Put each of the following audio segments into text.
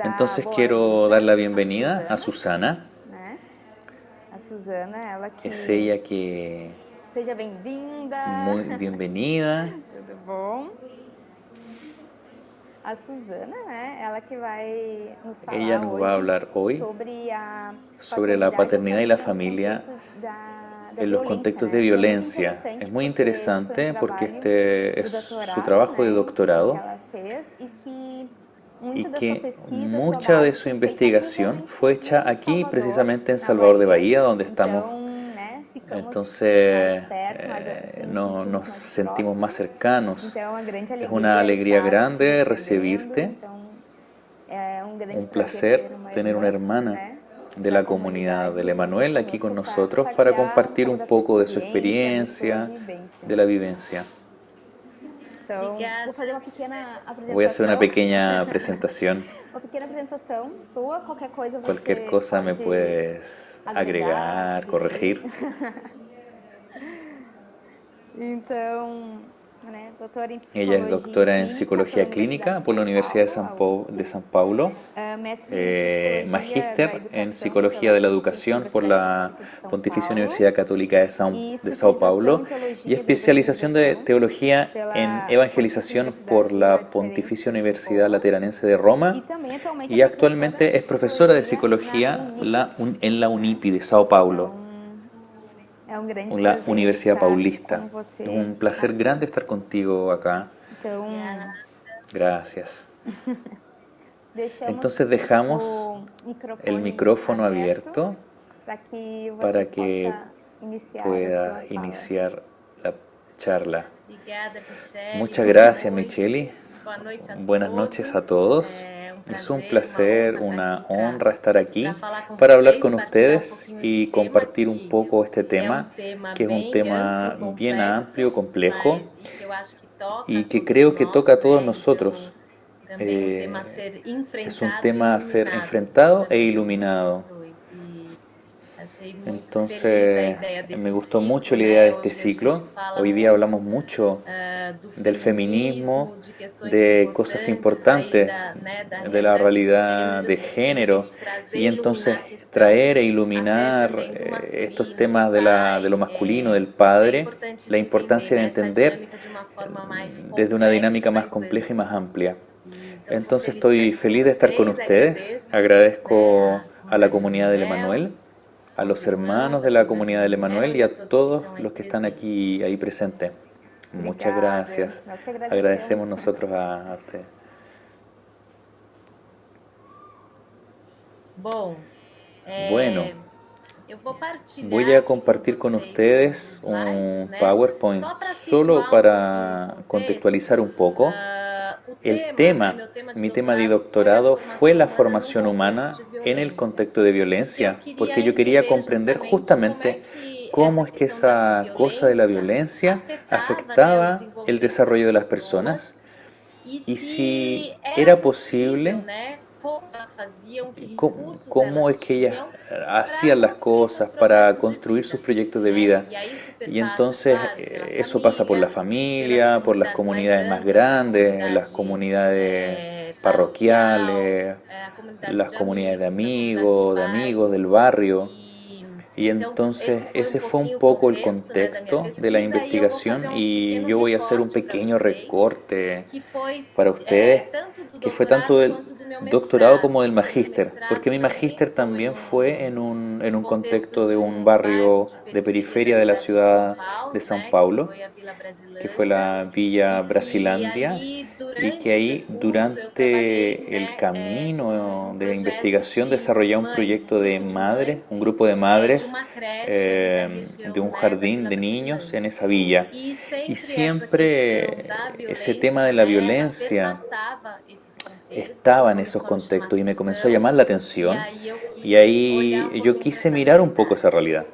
Entonces quiero dar la bienvenida a Susana. Né? A Suzana, ela Es que... ella que... Seja bem-vinda! Muy bienvenida. Tudo bom? A Suzana, né? Ela que vai nos Ella falar nos va a hoje hablar hoy sobre a sobre la paternidade e a paternidad y la família no familia contexto da en los violência, contextos de né? E é muito violencia. Es interessante muy porque esse foi um interesante porque trabalho este es do su doutorado, trabajo de né? Que doctorado ela fez e que y muita da sua que pesquisa, sua mucha de base su foi feita aqui investigación realmente fue hecha em aquí, Salvador, precisamente en na Salvador de Bahia. Bahía, donde estamos. Então, né, ficamos mais Entonces perto, nos nos sentimos mais sentimos más próximos. cercanos. Então, é uma grande Es una alegria alegría estar te grande recebendo. recibirte, Então, é um grande un prazer placer ter uma tener una irmã, hermana né, de da la comunidad del comunidade aqui Emanuel aquí con conosco para nosotros para compartilhar um compartir pouco un da sua poco de su experiência, da sua experiencia, vivência. de la vivencia. Então, vou fazer uma pequena Voy a hacer una apresentação. pequeña presentación. Uma pequena apresentação sua, qualquer coisa Cualquier você cosa me pode puedes agregar, agregar, corrigir. corregir. Então, né, doutora em Ella es psicologia doctora en clínica pela psicología Universidade clínica de por la São Universidad Paulo, a De USP, San Paulo, mestre em psicologia da magíster en educação psicología pela de la Pontifícia educación por Universidade la Católica de São Pontificia Paulo Universidad Católica e de Sao especialização Paulo em y teologia da especialización de evangelização teología en pela Pontifícia evangelización por Universidade la Lateranense Pontificia de Universidad Roma Lateranense de e Roma também atualmente é y professora actualmente de es profesora de psicologia na psicología Unip. en la UNIPI de Sao Paulo, Então, é um grande la prazer Universidad estar Paulista. com Es você un placer aqui. grande estar contigo acá. Então, Gracias. deixamos Entonces dejamos o el microfone micrófono aberto abierto para que você para que possa iniciar a sua pueda fala. iniciar la charla. Obrigada, Michele. Muchas Boa gracias, noite. Micheli. Boa noite a Buenas noches a todos. todos. É um Es un prazer, uma placer, honra estar aqui una honra estar para aquí falar com para hablar vocês, con partilhar um ustedes pouquinho esse y tema compartir un que poco este é um tema, tema que es un bem amplo, tema bien amplio, complexo, complejo mas e que eu acho que toca y a que todos creo que nós, toca a todos né? Então, nosotros. também um tema a Eh, ser es un enfrentado e tema a ser iluminado enfrentado e juntamente com vocês iluminado. dois. E achei muito feliz a Entonces, ideia me desse gustó mucho ciclo, la idea de né? este Hoje a gente ciclo. fala Hoy día muito hablamos mucho do del feminismo, feminismo, de questões de cosas importantes aí importantes, da, né, da de la realidade de realidad gênero, de de género, repente trazer y e iluminar entonces a questão traer e até iluminar também do estos masculino, do temas de lo pai. masculino, del É padre, importante la de entender, importancia de né, essa entender dinâmica de uma forma mais desde una complexa, dinámica más mais compleja y más ampla. amplia. E, então, estou Entonces feliz de estar estoy aqui com feliz de estar con vocês, ustedes, agradeço, né, agradezco a a la comunidade comunidad del Emanuel, Emanuel, a aos los irmãos hermanos da de la comunidade comunidad del Emanuel Emanuel y e a a todos que todos estão aí los que están aquí presentes. ahí presentes. Muchas Obrigada. gracias. Nós que agradecemos. Agradecemos nosotros a usted. Bom, Bueno, eu vou voy partilhar a aqui com compartir con vocês alguns ustedes slides, un né? PowerPoint Só para solo situar um pouquinho o para contextualizar contexto. un poco. O El tema, né, tema, meu tema de mi tema de doutorado foi a doctorado fue formação la humana num formación contexto humana de en el violência. contexto de E eu violencia, queria porque yo quería entender comprender justamente como é justamente que cómo essa es que questão da esa cosa de la violência violencia afetava, né, o afectaba el desenvolvimento das desarrollo de las pessoas personas e y si se era era possível, posible, né, como elas faziam, que recursos cómo elas es que ellas tinham para hacían las construir seus cosas para projetos de construir sus vida, proyectos de né? vida. E aí isso Y perpassa, entonces claro, pela eso pasa por la pelas familia, por las comunidades mais comunidades más amplas, a grandes, las comunidade comunidades paroquial, parroquiales, a comunidade las de comunidades amigos, de de amigos bairro. del barrio. E Y então entonces esse foi um ese fue un pouquinho o poco el contexto, né, da minha contexto de la pesquisa e eu vou investigación fazer um y pequeno yo voy a hacer un recorte para pequeño vocês, recorte que foi para ustedes, tanto do que fue tanto doutorado del quanto do meu doctorado como mestrado, del né? O meu magíster, porque mestrado mi também magíster foi también fue num en un contexto contexto de de un bairro barrio de de da periferia de la cidade de São ciudad de Paulo, Sao né? Que Paulo, foi a Vila que fue Brasilândia, la Villa e que Brasilandia, ali y que durante o ahí percurso eu trabalhei, durante el né, camino com de projetos investigación de desarrollé un mães, proyecto de madres, un grupo de de madres uma creche ali da de região, un né, da jardín Vila de niños en Brasilândia. esa villa. E Y sempre essa questão da siempre ese tema violência, de la né, ela violencia perpassava esses contextos e estaba en esos começou a me chamar contextos y me comenzó a atenção. llamar la E atención aí eu y quis olhar um ahí yo pouquinho para quise essa mirar un poco esa realidade. realidad.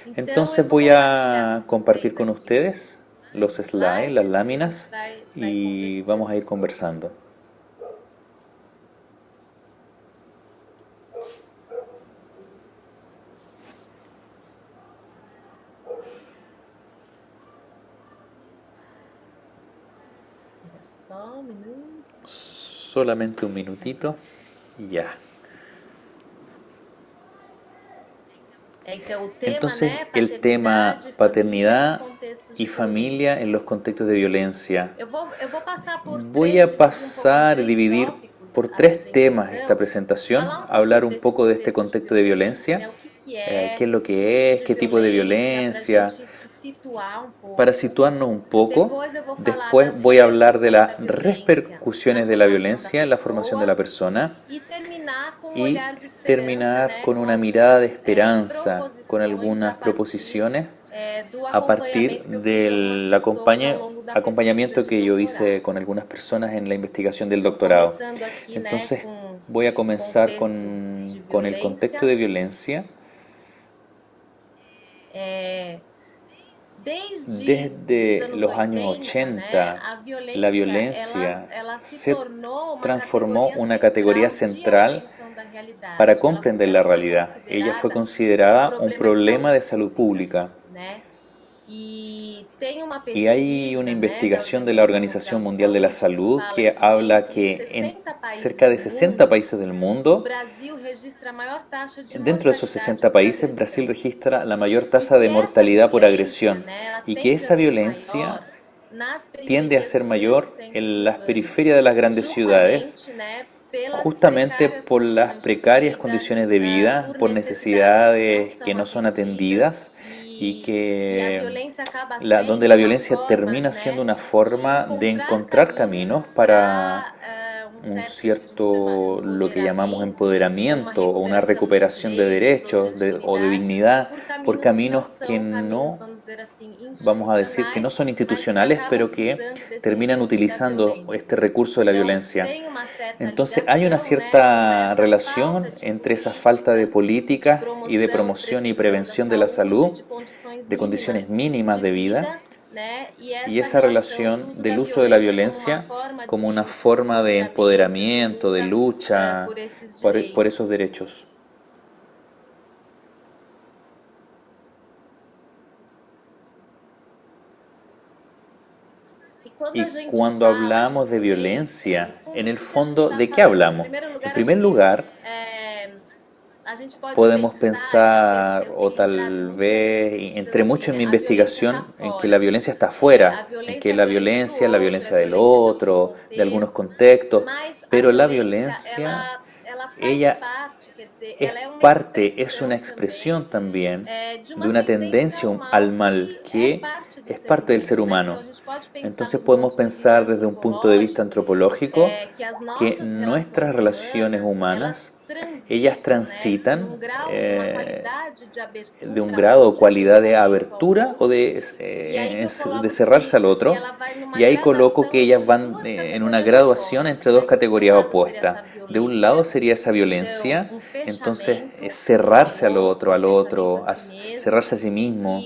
Então eu Entonces vou voy compartilhar a com compartir vocês con aqui ustedes los os slides, las slides e a gente láminas vai y vamos conversando. a ir conversando. Só um minuto. Solamente un minutito. Ya. Entonces, el tema paternidad y familia en los contextos de violencia. Voy a pasar, dividir por 3 temas esta presentación, hablar un poco de este contexto de violencia, qué es lo que es, qué tipo de violencia, para situarnos un poco. Después voy a hablar de las repercusiones de la violencia en la formación de la persona y terminar con una mirada de esperanza, con algunas proposiciones a partir del acompañamiento que yo hice con algunas personas en la investigación del doctorado. Entonces voy a comenzar con el contexto de violencia. Desde los años 80, la violencia se transformó en una categoría central para comprender la realidad. Ella fue considerada un problema de salud pública. Y hay una investigación de la Organización Mundial de la Salud que habla que en cerca de 60 países del mundo, dentro de esos 60 países, Brasil registra la mayor tasa de mortalidad por agresión y que esa violencia tiende a ser mayor en las periferias de las grandes ciudades, justamente por las precarias condiciones de vida, por necesidades que no son atendidas y donde la violencia termina siendo una forma de encontrar caminos para un cierto, lo que llamamos empoderamiento o una recuperación de derechos o de dignidad por caminos que no, vamos a decir, que no son institucionales, pero que terminan utilizando este recurso de la violencia. Entonces hay una cierta relación entre esa falta de política y de promoción y prevención de la salud, de condiciones mínimas de vida, y esa relación del uso de la violencia como una forma de empoderamiento, de lucha por esos derechos. Y cuando hablamos de violencia, en el fondo, ¿de qué hablamos? En primer lugar, podemos pensar, o tal vez, entré mucho en mi investigación, en que la violencia está afuera, en que la violencia del otro, de algunos contextos, pero la violencia, ella es parte, es una expresión también de una tendencia al mal que es parte del ser humano. Entonces podemos pensar desde un punto de vista antropológico que nuestras relaciones humanas, ellas transitan de un grado o cualidad de abertura o de cerrarse al otro, y ahí coloco que ellas van en una graduación entre 2 categorías opuestas. De un lado sería esa violencia, entonces cerrarse al otro, cerrarse a sí mismo,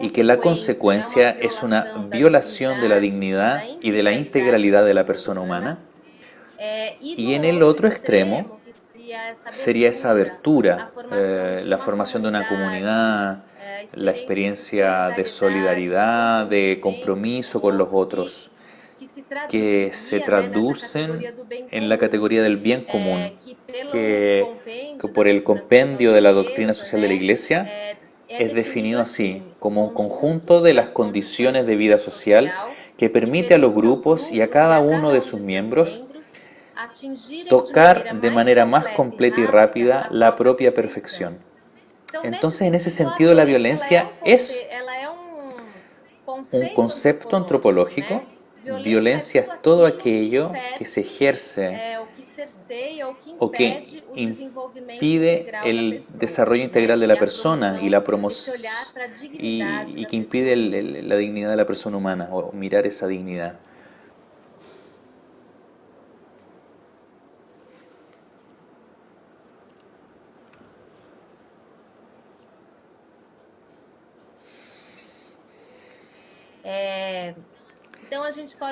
y que la consecuencia es una violación de la dignidad y de la integralidad de la persona humana. Y en el otro extremo sería esa abertura, la formación de una comunidad, la experiencia de solidaridad, de compromiso con los otros, que se traducen en la categoría del bien común, que por el compendio de la doctrina social de la Iglesia es definido así, como un conjunto de las condiciones de vida social que permite a los grupos y a cada uno de sus miembros tocar de manera más completa y rápida la propia perfección. Entonces, en ese sentido, la violencia es un concepto antropológico. Violencia es todo aquello que se ejerce o que impide el desarrollo integral de la persona y la promoción y que impide la dignidad de la persona humana o mirar esa dignidad.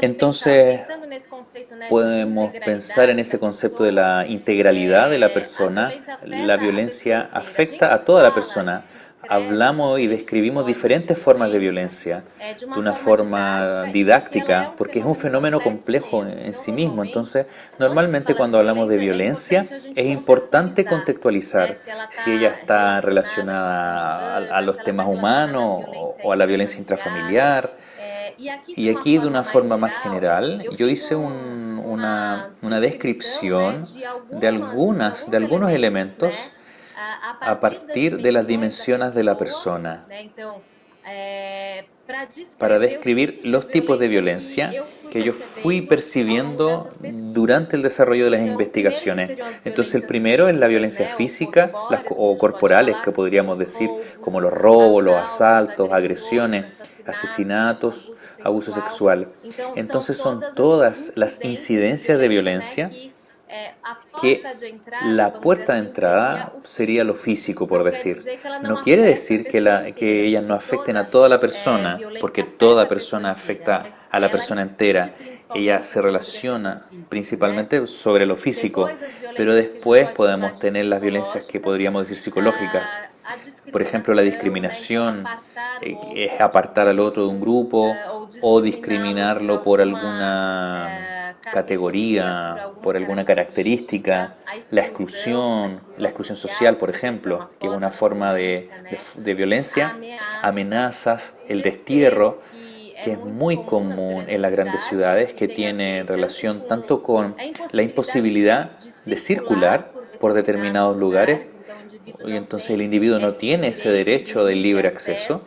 Entonces, podemos pensar en ese concepto de la integralidad de la persona. La violencia afecta a toda la persona, hablamos y describimos diferentes formas de violencia de una forma didáctica, porque es un fenómeno complejo en sí mismo. Entonces, normalmente cuando hablamos de violencia es importante contextualizar si ella está relacionada a los temas humanos o a la violencia intrafamiliar. Y aquí, de una forma más general, yo hice una descripción de algunos elementos a partir de las dimensiones de la persona, para describir los tipos de violencia que yo fui percibiendo durante el desarrollo de las investigaciones. Entonces, el primero es la violencia física o corporales, que podríamos decir, como los robos, los asaltos, agresiones, asesinatos, abuso sexual. Entonces, son todas las incidencias de violencia que la puerta de entrada sería lo físico, por decir. No quiere decir que ellas no afecten a toda la persona, porque toda persona afecta a la persona entera. Ella se relaciona principalmente sobre lo físico, pero después podemos tener las violencias que podríamos decir psicológicas. Por ejemplo, la discriminación es apartar al otro de un grupo o discriminarlo por alguna categoría, por alguna característica, la exclusión social, por ejemplo, que es una forma de violencia, amenazas, el destierro, que es muy común en las grandes ciudades, que tiene relación tanto con la imposibilidad de circular por determinados lugares, y entonces el individuo no tiene ese derecho del libre acceso,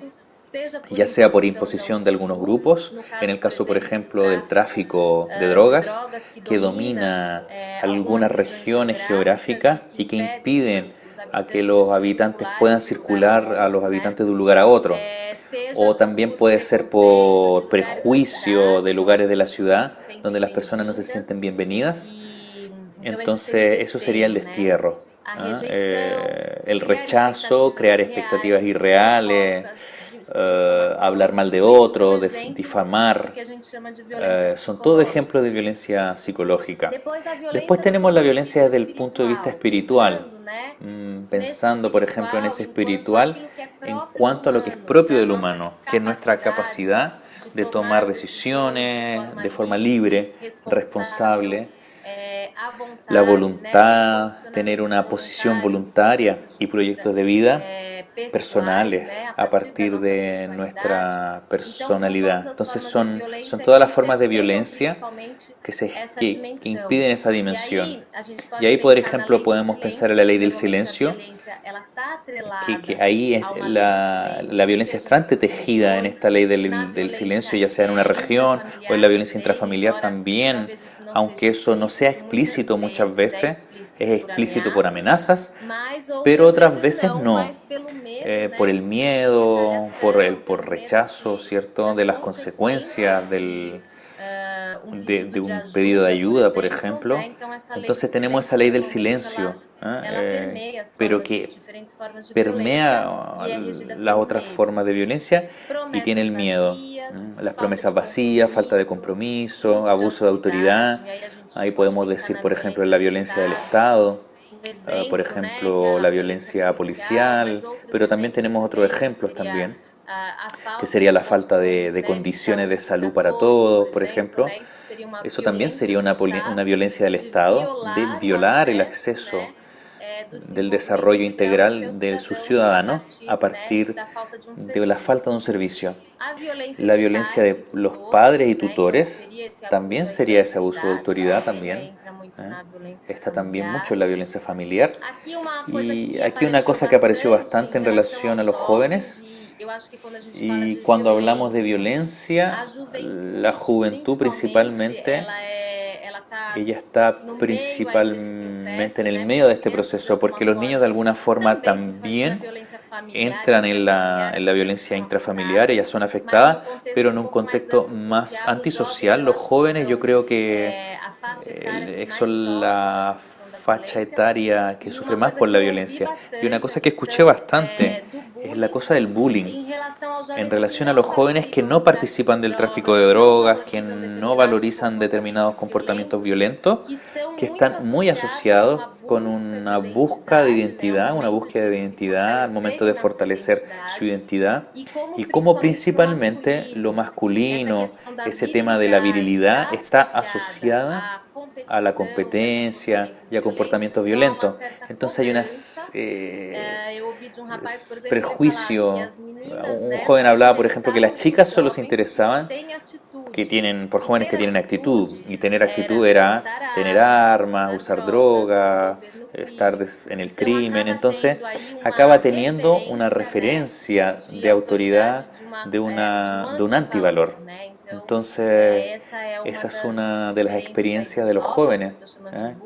ya sea por imposición de algunos grupos, en el caso, por ejemplo, del tráfico de drogas, que domina algunas regiones geográficas y que impiden a que los habitantes puedan circular a los habitantes de un lugar a otro. O también puede ser por prejuicio de lugares de la ciudad donde las personas no se sienten bienvenidas. Entonces, eso sería el destierro. El rechazo, crear expectativas irreales, hablar mal de otro, difamar, son todos ejemplos de violencia psicológica. Después tenemos la violencia desde el punto de vista espiritual, pensando, por ejemplo, en ese espiritual en cuanto a lo que es propio del humano, que es nuestra capacidad de tomar decisiones de forma libre, responsable, la voluntad, tener una posición voluntaria y proyectos de vida personales a partir de nuestra personalidad. Entonces son todas las formas de violencia que impiden esa dimensión. Y ahí, por ejemplo, podemos pensar en la ley del silencio, que ahí es la violencia está entretejida en esta ley del silencio, ya sea en una región o en la violencia intrafamiliar también, aunque eso no sea explícito muchas veces, es explícito por amenazas, pero otras veces no, por el miedo, por rechazo, ¿cierto?, de las consecuencias de un pedido de ayuda, por ejemplo. Entonces tenemos esa ley del silencio, pero que permea las otras formas de violencia y tiene el miedo, las promesas vacías, falta de compromiso, abuso de autoridad. Ahí podemos decir, por ejemplo, la violencia del Estado, por ejemplo, la violencia policial, pero también tenemos otros ejemplos también, que sería la falta de condiciones de salud para todos, por ejemplo. Eso también sería una violencia del Estado, de violar el acceso del desarrollo integral de sus ciudadanos a partir de la falta de un servicio. La violencia de los padres y tutores también sería ese abuso de autoridad también. Está también mucho en la violencia familiar. Y aquí una cosa que apareció bastante en relación a los jóvenes, y cuando hablamos de violencia, la juventud principalmente, ella está principalmente en el medio de este proceso, porque los niños de alguna forma también entran en la violencia intrafamiliar, ellas son afectadas, pero en un contexto más antisocial. Los jóvenes, yo creo que son la facha etaria que sufre más por la violencia. Y una cosa que escuché bastante es la cosa del bullying. en relación a los jóvenes que no participan del tráfico de drogas, que no valorizan determinados comportamientos violentos, que están muy asociados con una búsqueda de identidad al momento de fortalecer su identidad, y cómo principalmente lo masculino, ese tema de la virilidad, está asociada a la competencia y a comportamientos violentos. Entonces hay unas prejuicio. Un joven hablaba, por ejemplo, que las chicas solo se interesaban por jóvenes que tienen actitud, y tener actitud era tener armas, usar droga, estar en el crimen. Entonces acaba teniendo una referencia de autoridad de un antivalor. Entonces esa es una de las experiencias de los jóvenes,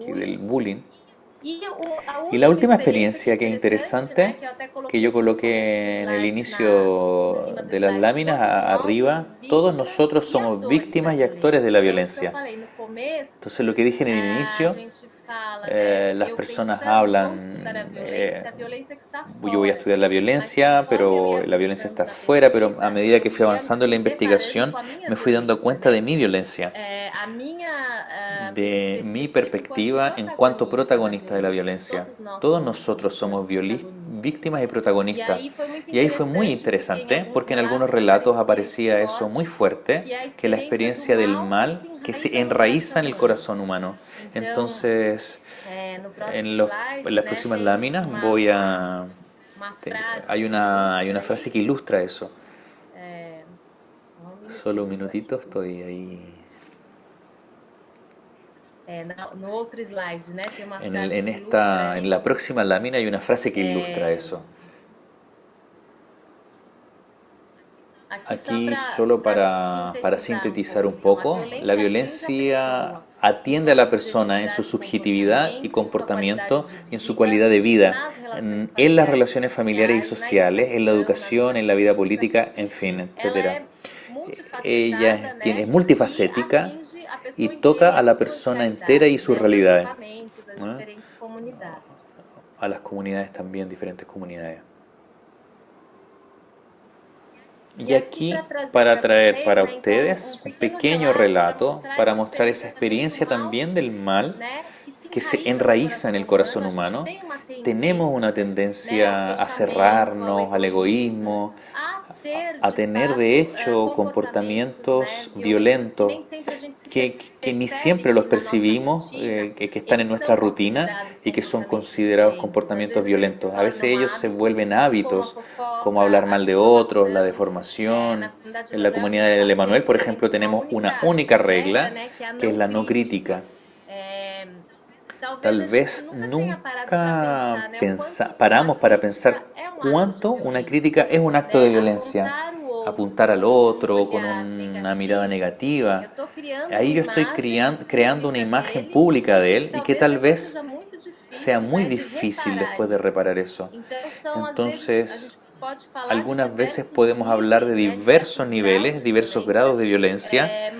del bullying. Y la última experiencia que es interesante, que yo coloqué en el inicio de las láminas arriba: todos nosotros somos víctimas y actores de la violencia. Entonces lo que dije en el inicio, las personas hablan, yo voy a estudiar la violencia, pero la violencia está afuera, pero a medida que fui avanzando en la investigación me fui dando cuenta de mi violencia, de mi perspectiva en cuanto protagonista de la violencia. Todos nosotros somos víctimas y protagonistas. Y ahí fue muy interesante, porque en algunos relatos aparecía eso muy fuerte, que la experiencia del mal que se enraiza en el corazón humano. Entonces, en las próximas láminas hay una frase que ilustra eso. Solo un minutito, estoy ahí. En la próxima lámina hay una frase que ilustra eso. Aquí, solo para sintetizar un poco, la violencia atiende a la persona en su subjetividad y comportamiento y en su calidad de vida, en las relaciones familiares y sociales, en la educación, en la vida política, en fin, etc. Ella es multifacética y toca a la persona entera y sus realidades, ¿no? A las comunidades también, diferentes comunidades. Y aquí, para traer para ustedes un pequeño relato para mostrar esa experiencia también del mal que se enraiza en el corazón humano. Tenemos una tendencia a cerrarnos al egoísmo, a tener de hecho comportamientos violentos que ni siempre los percibimos, que están en nuestra rutina y que son considerados comportamientos violentos. A veces ellos se vuelven hábitos, como hablar mal de otros, la deformación. En la comunidad del Emanuel, por ejemplo, tenemos una única regla, que es la no crítica. Tal vez nunca paramos para pensar cuánto una crítica es un acto de violencia. Apuntar al otro con una mirada negativa. Ahí yo estoy creando una imagen pública de él, y que tal vez sea muy difícil después de reparar eso. Entonces, algunas veces podemos hablar de diversos niveles, diversos grados de violencia,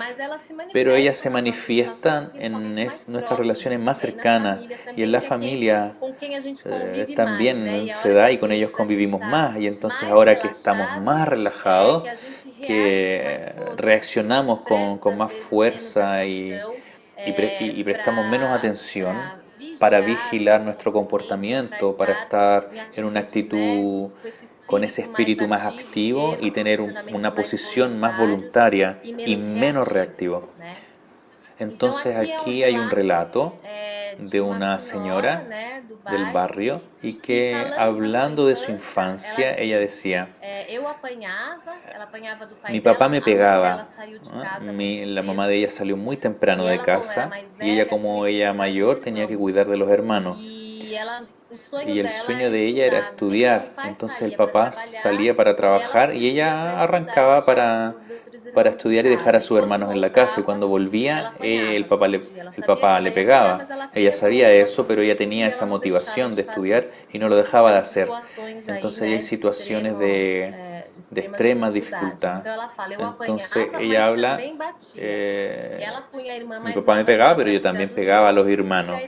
pero ellas se manifiestan en nuestras relaciones más cercanas, y en la familia también se da, y con ellos convivimos más. Y entonces, ahora que estamos más relajados, que reaccionamos con más fuerza y prestamos menos atención para vigilar nuestro comportamiento, para estar en una actitud con ese espíritu más activo y tener una posición más voluntaria y menos reactivo. Entonces aquí hay un relato de una señora del barrio, y que, hablando de su infancia, ella decía: mi papá me pegaba, ¿no? La mamá de ella salió muy temprano de casa, y ella, como ella mayor, tenía que cuidar de los hermanos. Y el sueño de ella era estudiar. Entonces el papá salía para trabajar y ella arrancaba para estudiar y dejar a sus hermanos en la casa. Y cuando volvía, el papá le pegaba. Ella sabía eso, pero ella tenía esa motivación de estudiar y no lo dejaba de hacer. Entonces hay situaciones de extrema dificultad. Entonces ella habla: mi papá me pegaba, pero yo también pegaba a los hermanos.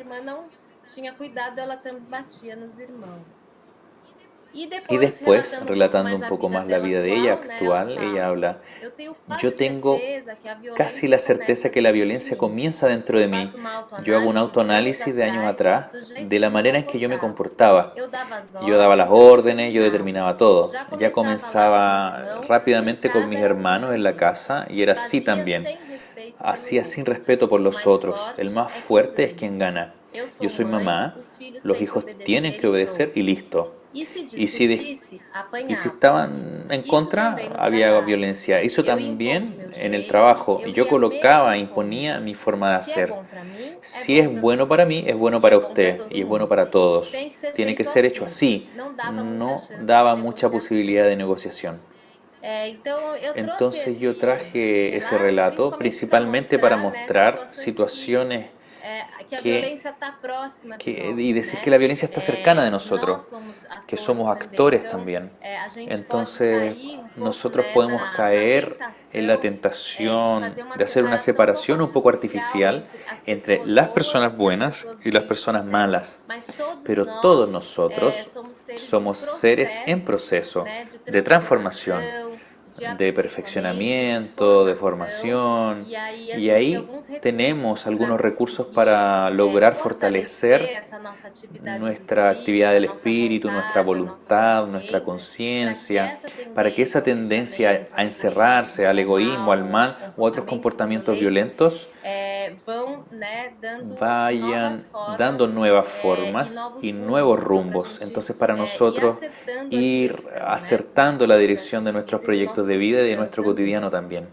Y después, relatando un poco más la vida de ella actual, ella habla, yo tengo casi la certeza que la violencia comienza dentro de mí. Yo hago un autoanálisis de años atrás de la manera en que yo me comportaba. Yo daba las órdenes, yo determinaba todo. Ya comenzaba rápidamente con mis hermanos en la casa y era así también. Hacía sin respeto por los otros. El más fuerte es quien gana. Yo soy mamá, los hijos tienen que obedecer y listo. Y si, y si estaban en contra, había violencia. Eso también en el trabajo. Y yo colocaba, imponía mi forma de hacer. Si es bueno para mí, es bueno para usted y es bueno para todos. Tiene que ser hecho así. No daba mucha posibilidad de negociación. Entonces yo traje ese relato principalmente para mostrar situaciones que, y decir que la violencia está cercana de nosotros, que somos actores también. Entonces nosotros podemos caer en la tentación de hacer una separación un poco artificial entre las personas buenas y las personas malas. Pero todos nosotros somos seres en proceso de transformación, de perfeccionamiento, de formación, y ahí tenemos algunos recursos para lograr fortalecer nuestra actividad del espíritu, nuestra voluntad, nuestra conciencia, para que esa tendencia a encerrarse, al egoísmo, al mal u otros comportamientos violentos vayan dando nuevas formas y nuevos rumbos. Entonces para nosotros ir acertando la dirección de nuestros proyectos de vida y de nuestro cotidiano también.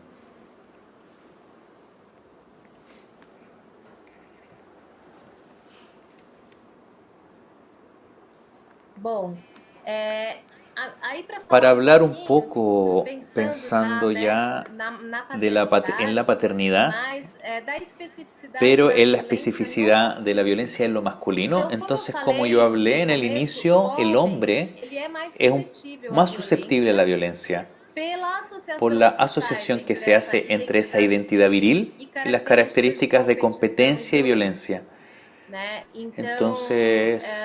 Para hablar un poco, pensando ya en la paternidad, pero en la especificidad de la violencia en lo masculino, entonces como yo hablé en el inicio, el hombre es más susceptible a la violencia por la asociación que se hace entre esa identidad viril y las características de competencia y violencia. Entonces,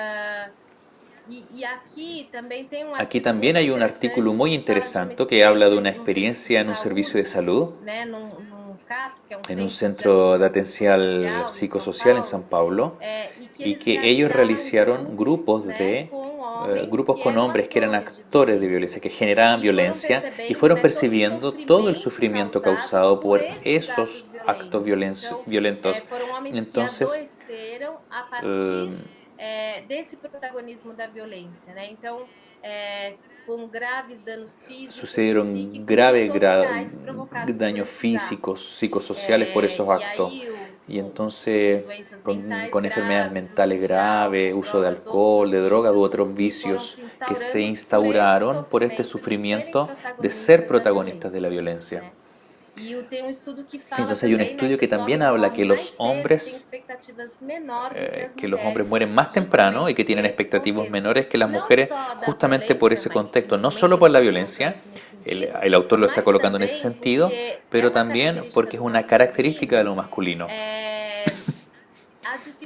aquí también hay un artículo muy interesante que habla de una experiencia en un servicio de salud, en un centro de atención psicosocial en São Paulo, y que ellos realizaron grupos con hombres que eran actores de violencia, que generaban violencia, y fueron percibiendo todo el sufrimiento causado por esos actos violentos. Entonces, sucedieron graves daños físicos, psicosociales por esos actos. Y entonces, con enfermedades mentales graves, uso de alcohol, de drogas u otros vicios que se instauraron por este sufrimiento de ser protagonistas de la violencia. Entonces hay un estudio que también habla que los hombres mueren más temprano y que tienen expectativas menores que las mujeres justamente por ese contexto, no solo por la violencia, el autor lo está colocando en ese sentido, pero también porque es una característica de lo masculino.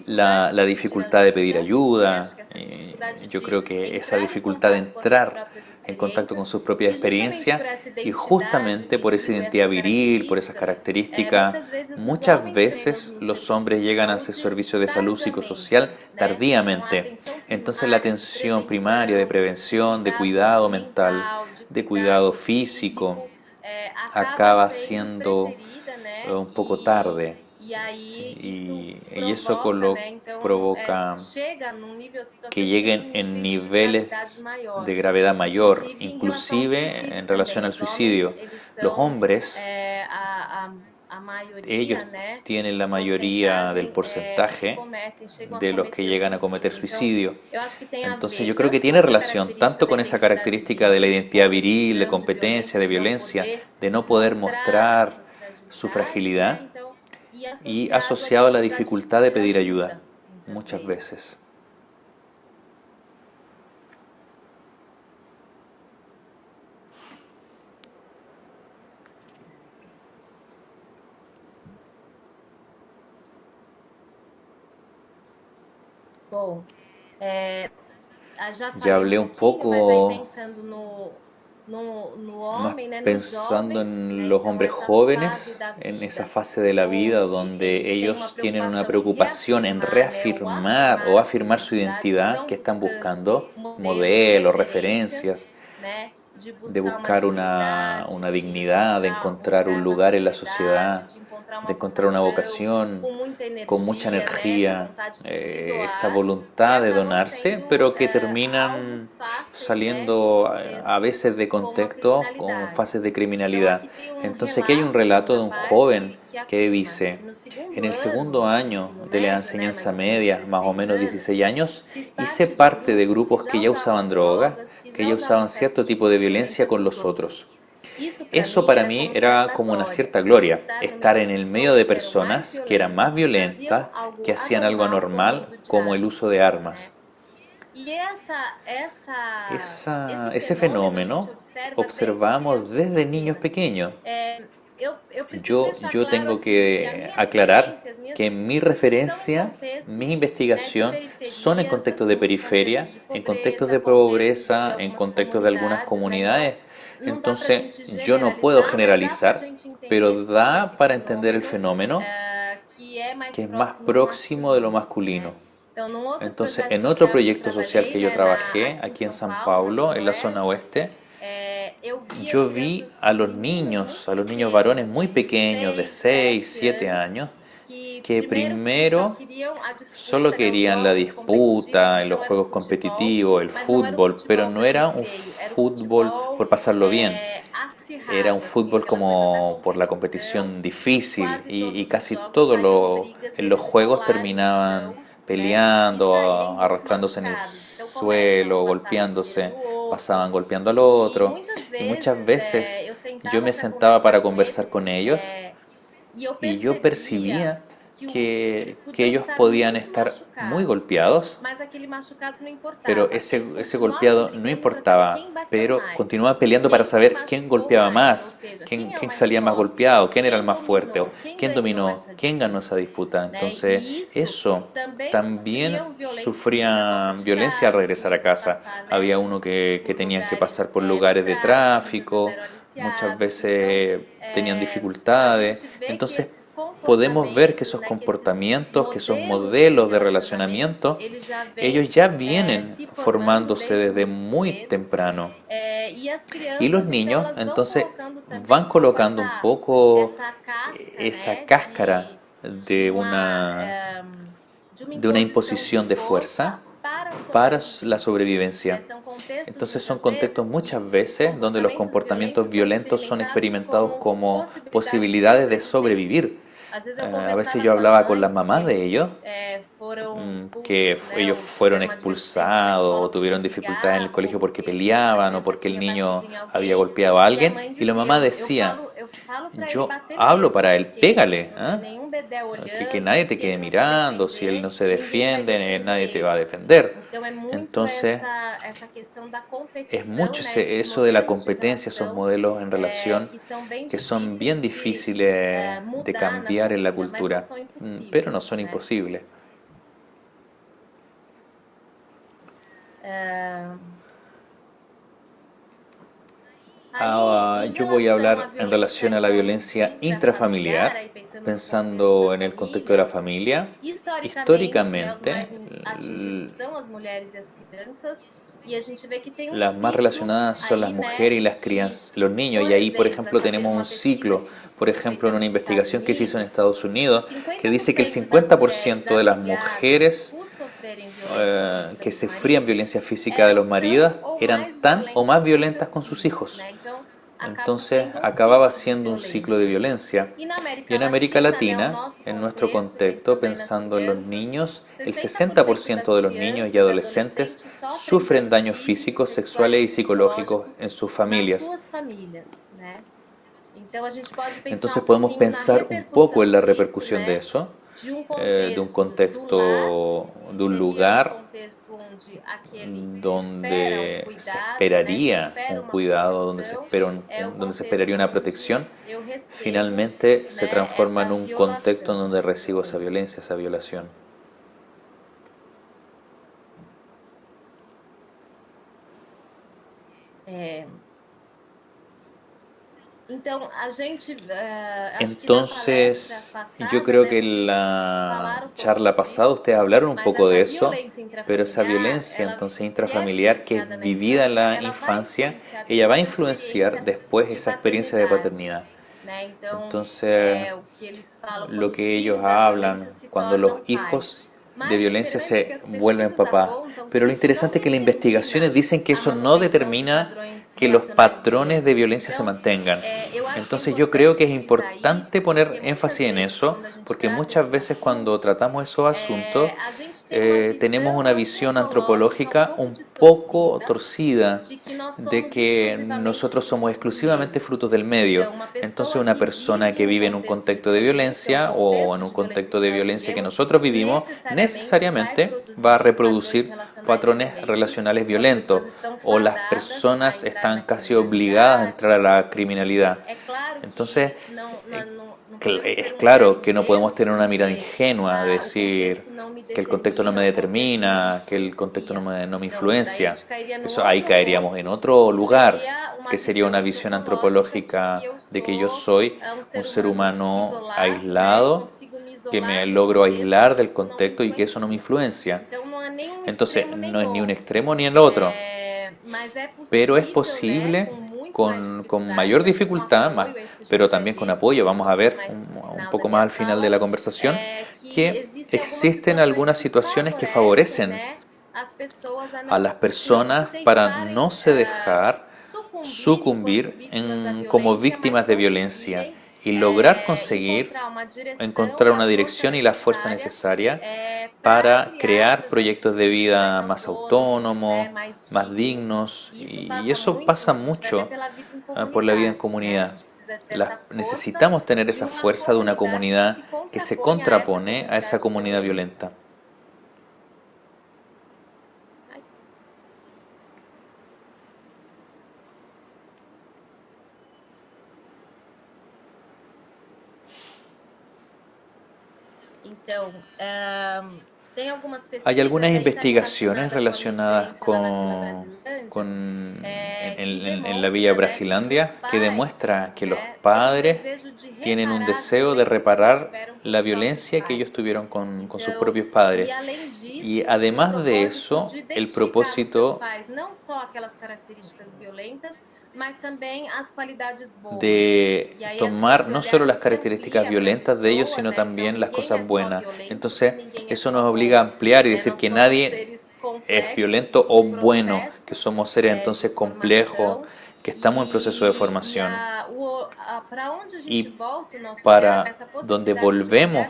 La dificultad de pedir ayuda, yo creo que esa dificultad de entrar en contacto con sus propias experiencias y justamente por esa identidad viril, por esas características, muchas veces los hombres llegan a hacer servicio de salud psicosocial tardíamente. Entonces la atención primaria de prevención, de cuidado mental, de cuidado físico, acaba siendo un poco tarde. Y eso provoca que lleguen en niveles de gravedad mayor, inclusive en relación al suicidio. Los hombres, ellos tienen la mayoría del porcentaje de los que llegan a cometer suicidio. Entonces yo creo que tiene relación tanto con esa característica de la identidad viril, de competencia, de violencia, de no poder mostrar su fragilidad, y asociado a la dificultad de pedir ayuda, muchas veces. já Ya falei hablé un pouquinho, mas aí poco pensando no más homem, né, nos pensando jovens, né, en los então hombres essa fase jóvenes, da en esa vida fase de la vida onde donde eles têm uma ellos tienen una preocupação em preocupación en reafirmar, né, ou reafirmar afirmar o a sua afirmar su identidade, identidad, estão que están buscando buscando modelos, modelos, referências, referencias, né, de de buscar uma buscar dignidade, una de dignidad, de encontrar um encontrar un lugar na lugar en la sociedade, sociedad, de encontrar de uma encontrar una vocação vocación com muita con mucha energia, né, essa energía, vontade de se esa doar e voluntad de acabam donarse, sendo pero que terminan alvos fáceis, né, de saliendo a contextos veces de como a contexto con criminalidade. fases de Então criminalidad. aqui tem um Entonces aquí hay un relato de um relato de un rapaz joven que que afirma dice, que no segundo en el segundo ano do año ensino de la médio, né, enseñanza mais ou menos media, más o 16 menos anos, 16 años, fiz hice parte de parte de grupos que grupos que já ya usaban usavam drogas, drogas, que que já ya usavam usaban certo cierto tipo tipo de de violência violencia com con os los otros. outros. Isso para Eso mim para era mí como era certa como una glória. cierta gloria, Estar no estar meio de en el medio pessoas de que eram mais personas que eran más violentas e faziam violentas, algo que hacían algo anormal como o anormal uso de como el uso armas, de né? armas. E esse Ese fenômeno a gente fenómeno observa desde observamos crianças desde niños pequenas. pequeños. Eu preciso deixar Yo claro tengo assim que a que minha aclarar referência, as minhas que mi pesquisas são em referencia, mi contextos, né, de investigación son en periferias, contextos de em contextos periferia, de en contextos pobreza, de contextos de pobreza, en algumas contextos de algunas comunidades, né? Então, comunidades. não dá para a Entonces, gente yo no puedo generalizar, mas dá para a generalizar, gente entender pero sim da esse para entender el fenômeno fenómeno que é mais que es más próximo do próximo de lo masculino, né? masculino. Então, num outro Entonces, projeto en otro social que eu proyecto social trabalhei, que yo né, trabajé aqui em aquí en São San Paulo, na Paulo, Zona en la zona Oeste, oeste, eu vi as yo vi crianças, a os los meninos muito niños pequenos, varones muy assim, de pequeños, de 6, 6 7 7 anos, años, que que primeiro que só primero queriam a solo disputa, né, os querían la jogos competitivos, disputa, los então era o juegos futebol, competitivos, el mas não era o fútbol, pero futebol no pelo era un recreio, era o fútbol futebol por pasarlo bien, era un acirrado, assim, fútbol aquela coisa da como por la competição, competición e difícil quase y todos os casi jogos todo saíam lo brigas en los deles juegos rolarem no terminaban chão, né, e saírem peleando, muito arrastrándose en el machucados. Então começam a suelo, passar rasteira golpeándose, no outro, pasaban golpeando al e otro muitas y muchas vezes veces eu yo sentava me para sentaba para conversar com conversar eles con ellos e eu y yo percebia percibía que eles que podiam ellos estar podían muito estar muy machucados, golpeados, mas aquele machucado não pero importava. Eles ese continuavam golpeado no brigando para saber importaba, quem bateu pero mais, continuaba peleando para quem se saber quién machucou golpeaba mais, ou más, seja, quem é o quién mais salía más forte, golpeado, quién era el quem más fuerte, o dominou, quem quién ganhou dominó, essa quién ganó esa disputa, disputa. né? Entonces, E isso eso também también sofriam violências à volta sufrían de violencia al casa, regresar tinham a que casa. passar, né, Había uno que por tenían que pasar lugares por do lugares de tráfico, muitas vezes tráfico, eram muchas aliciados. Então, veces tenían a dificultades. gente vê que Entonces, esses podemos ver que comportamentos, esos né, que esses comportamientos, que esos modelos de modelos de relacionamento, relacionamiento, eles já vêm ellos ya vienen se formando formándose desde desde muito muy cedo. temprano. E as Y los crianças, então, niños elas vão entonces colocando também van um pouco colocando un essa, poco essa casca, esa né, cáscara de uma de una imposição de imposición de força fuerza para a para la sobrevivência. Né? sobrevivencia. São contextos, Entonces son muitas contextos vezes, que muchas os veces donde los comportamentos comportamientos violentos são violentos son experimentados experimentados como como possibilidades de posibilidades de sobrevivência. sobrevivir. Às vezes eu A veces conversava yo com as hablaba con las mães, porque mamás de eles ellos, foram que expulsos, né, ellos ou fueron tiveram uma divergência na expulsados o escola porque tuvieron dificultades en el brigavam, ou colegio porque porque a peleaban o criança porque el tinha niño batido em había alguém, golpeado a e a alguien, mãe y la dizia, mamá decía, eu falo para ele yo bater hablo mesmo, para él, porque pégale, não tem ¿ah? nenhum bedel Que olhando, nadie te se quede ele não se mirando, si él no defender, se ninguém vai defiende, defender nadie te va a ele. defender. Então é muito Entonces, essa questão da es competição, mucho né, esses eso de la modelos de competencia, esos relação modelos en relación que são bem que son bien difíceis de difíciles de mudar na cambiar en la cultura, mas não cultura, são pero no impossíveis, son né? imposibles. Em Yo voy a relação à hablar en violência, relación a la então, violencia intrafamiliar, intrafamiliar, aí pensando no contexto pensando da en el contexto de la família, familia. historicamente, né, os Históricamente, mais atingidos são as mulheres e as crianças, e a gente vê que tem um las más ciclo relacionadas son las aí, né, mujeres y em las que, crianzas, los niños, por y ahí, por exemplo, ejemplo, essa tenemos un uma pesquisa ciclo, que por foi ejemplo, en feita una nos Estados investigación que se hizo en Unidos, Estados que Unidos, que dice que el 50% das mulheres 50% de las ameaçadas mujeres por sofrerem violência física que dos sufrían maridos violencia física de eram los maridos tão ou eran mais tan o más violentas com violentas seus con sus filhos, hijos. né? Então, acaba Entonces sendo um acababa ciclo de siendo un ciclo de violência. violencia. E na Y América en América Latina, né, o Latina, nosso en nuestro contexto, contexto, pensando aí nas pensando en los crianças, niños, el 60% das 60% de los niños y crianças e adolescentes adolescentes sofrem sufren danos daños físicos, físicos, sexuais sexuales e y psicológicos psicológicos en sus nas familias. suas famílias, né? Então a gente pode pensar Entonces um podemos pouquinho na pensar un poco en repercussão la disso, repercusión de né? eso, de un Do lar, contexto, que de un seria um lugar contexto onde aquele se espera um donde se cuidado, né? Se esperaría espera un uma cuidado, donde se proteção, espera é o donde se contexto esperaría una onde protección, eu recebo, finalmente se né, transforma essa en un contexto en violação, donde essa recibo esa violência. violencia, esa violación. Entonces, yo creo que en la charla pasada ustedes hablaron un poco de eso, pero esa violencia entonces intrafamiliar que es vivida en la infancia, ella va a influenciar después esa experiencia de paternidad. Entonces, lo que ellos hablan cuando los hijos de violencia se vuelven papás. Pero lo interesante es que las investigaciones dicen que eso no determina que los patrones de violencia se mantengan. Entonces yo creo que es importante poner énfasis en eso, porque muchas veces cuando tratamos esos asuntos tenemos una visión antropológica un poco torcida de que nosotros somos exclusivamente frutos del medio. Entonces una persona que vive en un contexto de violencia o en un contexto de violencia que nosotros vivimos, necesariamente va a reproducir patrones relacionales violentos, o las personas están casi obligadas a entrar a la criminalidad. Entonces, es claro que no podemos tener una mirada ingenua de decir que el contexto no me determina, que el contexto no me influencia. Eso ahí caeríamos en otro lugar, que sería una visión antropológica de que yo soy un ser humano aislado, que me logro aislar del contexto y que eso no me influencia. Entonces, no es ni un extremo ni el otro, pero es posible con mayor dificultad, pero también con apoyo. Vamos a ver un poco más al final de la conversación que existen algunas situaciones que favorecen a las personas para no se dejar sucumbir como víctimas de violencia y lograr conseguir encontrar una dirección y la fuerza necesaria para crear proyectos de vida más autónomos, más dignos, y eso pasa mucho por la vida en comunidad. Necesitamos tener esa fuerza de una comunidad que se contrapone a esa comunidad violenta. Hay algunas investigaciones relacionadas en la Villa Brasilandia que demuestra que los padres tienen un deseo de reparar la violencia que ellos tuvieron con sus propios padres. Y además de eso, el propósito de tomar no solo las características violentas de ellos, sino también las cosas buenas. Entonces, eso nos obliga a ampliar y decir que nadie es violento o bueno, que somos seres entonces complejos, que estamos en proceso de formación. Y para donde volvemos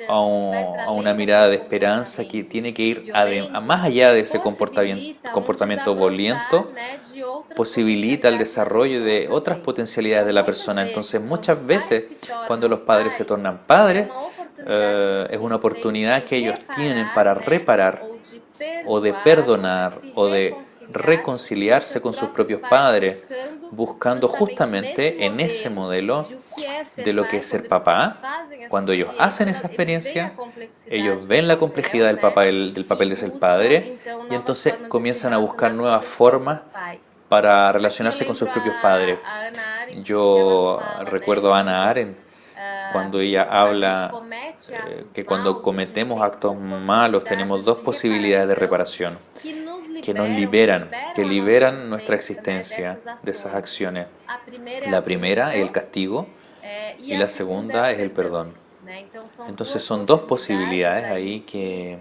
a una mirada de esperanza que tiene que ir a más allá de ese comportamiento violento, posibilita el desarrollo de otras potencialidades de la persona. Entonces, muchas veces, cuando los padres se tornan padres, es una oportunidad que ellos tienen para reparar o de perdonar o de reconciliarse con sus propios padres, buscando justamente en ese modelo de lo que es ser papá. Cuando ellos hacen esa experiencia, ellos ven la complejidad del papel de ser padre, y entonces comienzan a buscar nuevas formas para relacionarse con sus propios padres. Yo recuerdo a Hannah Arendt cuando ella habla que cuando cometemos actos malos tenemos dos posibilidades de reparación que nos liberan, que liberan nuestra existencia de esas acciones. La primera es el castigo y la segunda es el perdón. Entonces son dos posibilidades ahí que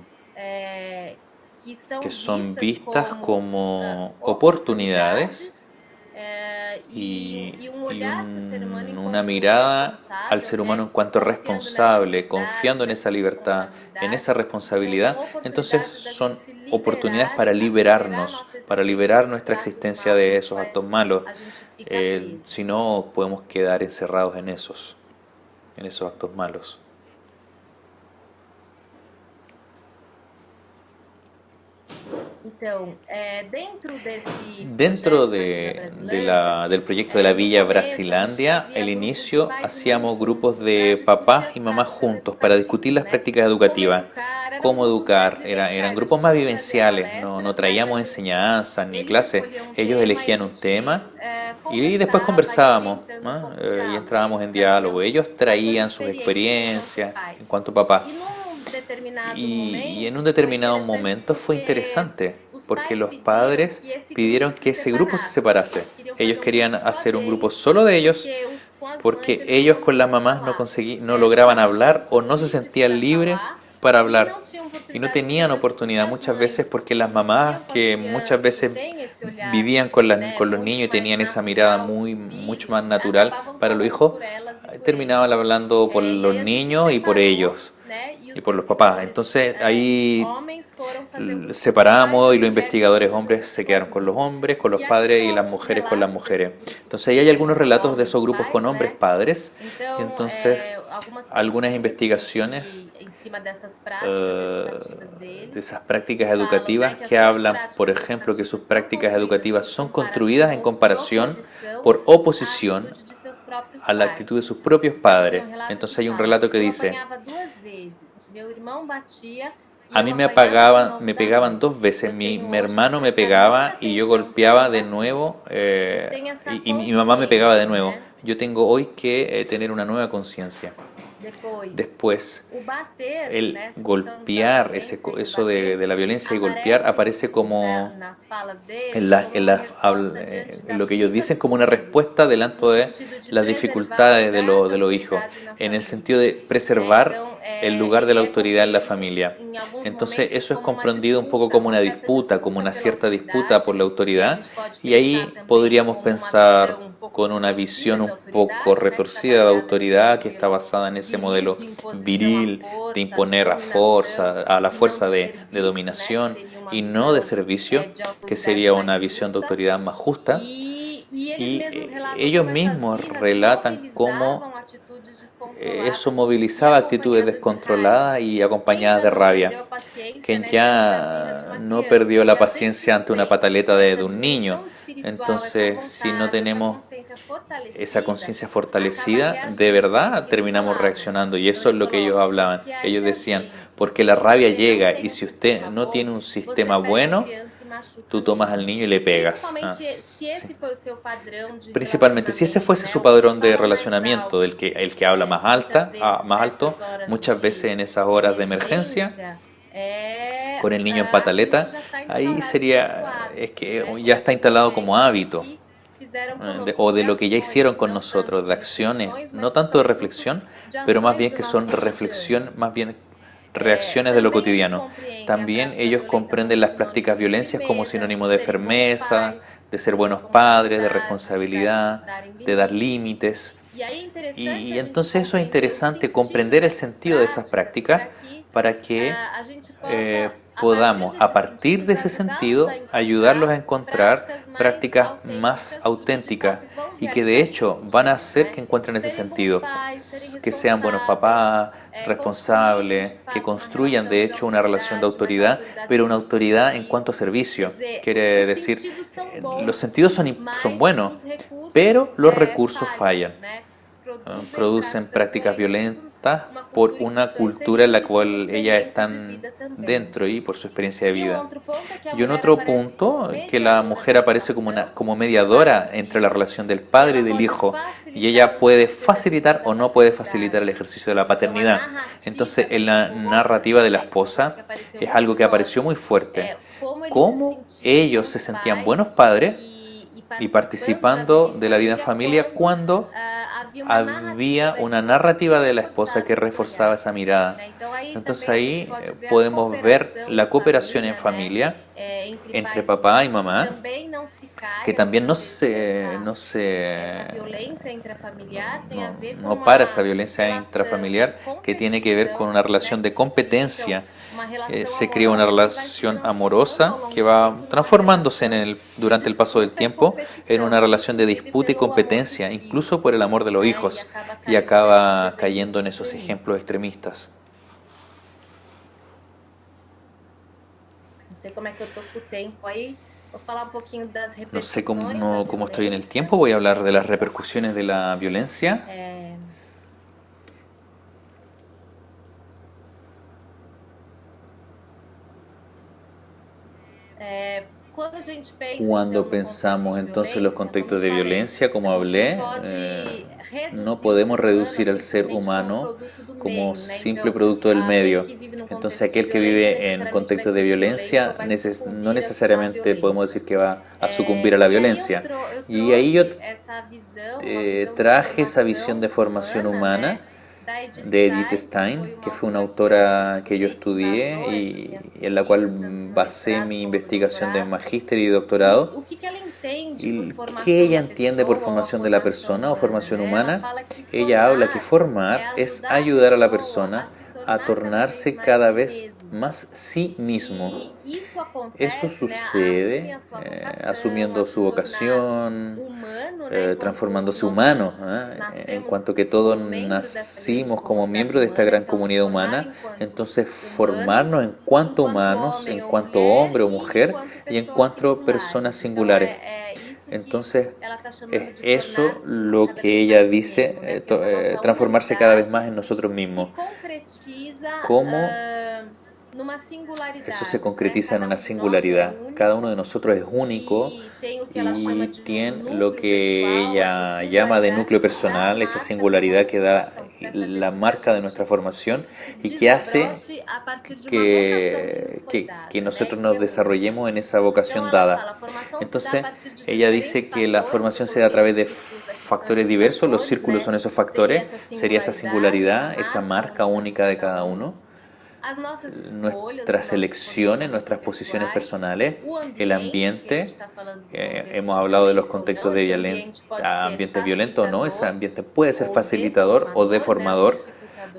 son vistas como oportunidades y una mirada al ser humano en cuanto responsable, confiando en esa libertad, en esa responsabilidad. Entonces son oportunidades para liberarnos, para liberar nuestra existencia de esos actos malos. Si no, podemos quedar encerrados en esos actos malos. Dentro del proyecto de la Villa Brasilandia, al inicio hacíamos grupos de papás y mamás juntos para discutir las prácticas educativas. cómo educar, eran grupos más vivenciales, no traíamos enseñanzas ni clases, ellos elegían un tema y después conversábamos, ¿no? Y entrábamos en diálogo, ellos traían sus experiencias en cuanto a papá. Y en un determinado momento fue interesante, porque los padres pidieron que ese grupo se separase. Ellos querían hacer un grupo solo de ellos, porque ellos con las mamás no lograban hablar o no se sentían libres para hablar. Y no tenían oportunidad muchas veces porque las mamás que muchas veces vivían con los niños y tenían esa mirada mucho más natural para los hijos, terminaban hablando por los niños y por ellos y por los papás. Entonces ahí separamos y los investigadores hombres se quedaron con los hombres, con los padres y las mujeres con las mujeres. Entonces ahí hay algunos relatos de esos grupos con hombres padres. Entonces algunas investigaciones de esas prácticas educativas que hablan, por ejemplo, que sus prácticas educativas son construidas en comparación por oposición a la actitud de sus propios padres. Entonces hay un relato que dice: a mí me pegaban 2 veces, mi hermano me pegaba y yo golpeaba de nuevo, y mi mamá me pegaba de nuevo. Yo tengo hoy que tener una nueva conciencia. Después, el golpear, eso de la violencia y golpear aparece como en lo que ellos dicen como una respuesta delante de las dificultades de los hijos, en el sentido de preservar el lugar de la autoridad en la familia. Entonces eso es comprendido un poco como una disputa, como una cierta disputa por la autoridad, y ahí podríamos pensar con una visión un poco retorcida de autoridad que está basada en ese modelo viril de imponer a la fuerza de dominación y no de servicio, que sería una visión de autoridad más justa. Y ellos mismos relatan cómo eso movilizaba actitudes descontroladas y acompañadas de rabia. Quien ya no perdió la paciencia ante una pataleta de un niño. Entonces, si no tenemos esa conciencia fortalecida, de verdad terminamos reaccionando. Y eso es lo que ellos hablaban. Ellos decían, porque la rabia llega y si usted no tiene un sistema bueno, tú tomas al niño y le pegas. Sí. Principalmente, si ese fuese su padrón de relacionamiento, el que habla más alto, muchas veces en esas horas de emergencia, con el niño en pataleta, ahí es que ya está instalado como hábito, o de lo que ya hicieron con nosotros, de acciones, no tanto de reflexión, pero más bien que son reacciones de lo cotidiano. También ellos comprenden las prácticas violencias como sinónimo de firmeza, de ser buenos padres, de responsabilidad, de dar límites. Y entonces eso es interesante, comprender el sentido de esas prácticas para que podamos, a partir de ese sentido, ayudarlos a encontrar prácticas más auténticas y que de hecho van a hacer que encuentren ese sentido, que sean buenos papás, responsables, que construyan de hecho una relación de autoridad, pero una autoridad en cuanto a servicio. Quiere decir, los sentidos son buenos, pero los recursos fallan. Producen prácticas violentas por una cultura en la cual ellas están dentro y por su experiencia de vida. Y un otro punto, que la mujer aparece como mediadora entre la relación del padre y del hijo, y ella puede facilitar o no puede facilitar el ejercicio de la paternidad. Entonces, en la narrativa de la esposa es algo que apareció muy fuerte. Cómo ellos se sentían buenos padres y participando de la vida en familia cuando había una narrativa de la esposa que reforzaba esa mirada. Entonces ahí podemos ver la cooperación en familia entre papá y mamá, que también no para esa violencia intrafamiliar, que tiene que ver con una relación de competencia. Se crea una relación amorosa que va transformándose durante el paso del tiempo en una relación de disputa y competencia, incluso por el amor de los hijos, y acaba cayendo en esos ejemplos extremistas. No sé cómo estoy en el tiempo, voy a hablar de las repercusiones de la violencia. Quando a gente pensa, então, Cuando no contexto pensamos de entonces en los violência, como eu contextos de falei, violencia, a como gente não hablé, pode no reduzir o podemos ser humano a reducir al ser simplesmente como humano produto do como meio, né? simple Então, producto del aquele medio. que vive num Entonces contexto de aquel que violência vive en necessariamente vai contextos de ser violento ou violencia vai no sucumbir à necesariamente podemos violência. decir que va a sucumbir a la E aí violencia. eu Y ahí yo trouxe essa visão, uma visão de traje esa visión de formação formación humana, humana né? Da Edith de Edith Stein, que foi Stein, uma que fue una autora que eu autora que yo estudei, que estudié embasou essas y minhas en la cual pesquisas, tanto no basé mestrado mi como no investigación de doutorado. magíster y E doctorado. o que ela entende por ¿Y qué formação ella da entiende por pessoa ou a formación de la formação persona o humana, formación né? Ela humana? fala que Ella habla que formar é formar es ajudar a ayudar a la pessoa a persona se a tornar cada vez tornarse mais cada si vez mesmo. más sí mismo. E isso Eso acontece, né, a assumir sucede a sua vocação, a asumiendo se su tornar vocación, humano, né, quando transformándose nós humano, todos en nascemos cuanto que todos como membros dessa grande nacimos como comunidade miembros de esta humana, gran então nos comunidad formar humana, enquanto entonces humanos, formarnos en cuanto enquanto humanos, en homem ou cuanto mulher hombre o e mujer enquanto y en pessoas cuanto personas singulares. Então singulares. é isso que Entonces, ela está chamando es de eso tornar-se lo cada que vez ella mais si dice, mesmo, né? Porque essa nossa transformarse cada vez más humanidade en nosotros se mismos. concretiza ¿Cómo numa eso se singularidade, né? concretiza en Cada una um de nós é singularidad? Cada uno único de nosotros es único e tem o que ela chama y de tiene lo núcleo que pessoal, essa ella llama de singularidade núcleo que dá personal, esa marca para singularidad nossa que da formação, que vai fazer la com que a marca de nuestra gente formación se y que hace desabroche a partir de uma vocação que nos foi que dada, né? nosotros E que nos é única. desarrollemos en esa Então vocación ela fala, dada. a formação se dá a Entonces, partir de ella diferentes dice que la fatores, eu formación se da a coloquei través esses de círculos aqui, são factores esses diversos, los fatores, círculos né? son esos Seria factores, essa sería esa singularidade, essa singularidad, esa marca marca única de única de cada cada um, uno, as nossas escolhas, os nuestras nossos elecciones, posicionamentos nuestras posiciones pessoais, personales, o el ambiente, que a gente ambiente. está falando do contexto Hemos de hablado de los violência ou não, contextos de esse ambiente pode ser ambiente violento o no, ese facilitador ambiente puede ser ou facilitador o deformador, né, ou deformador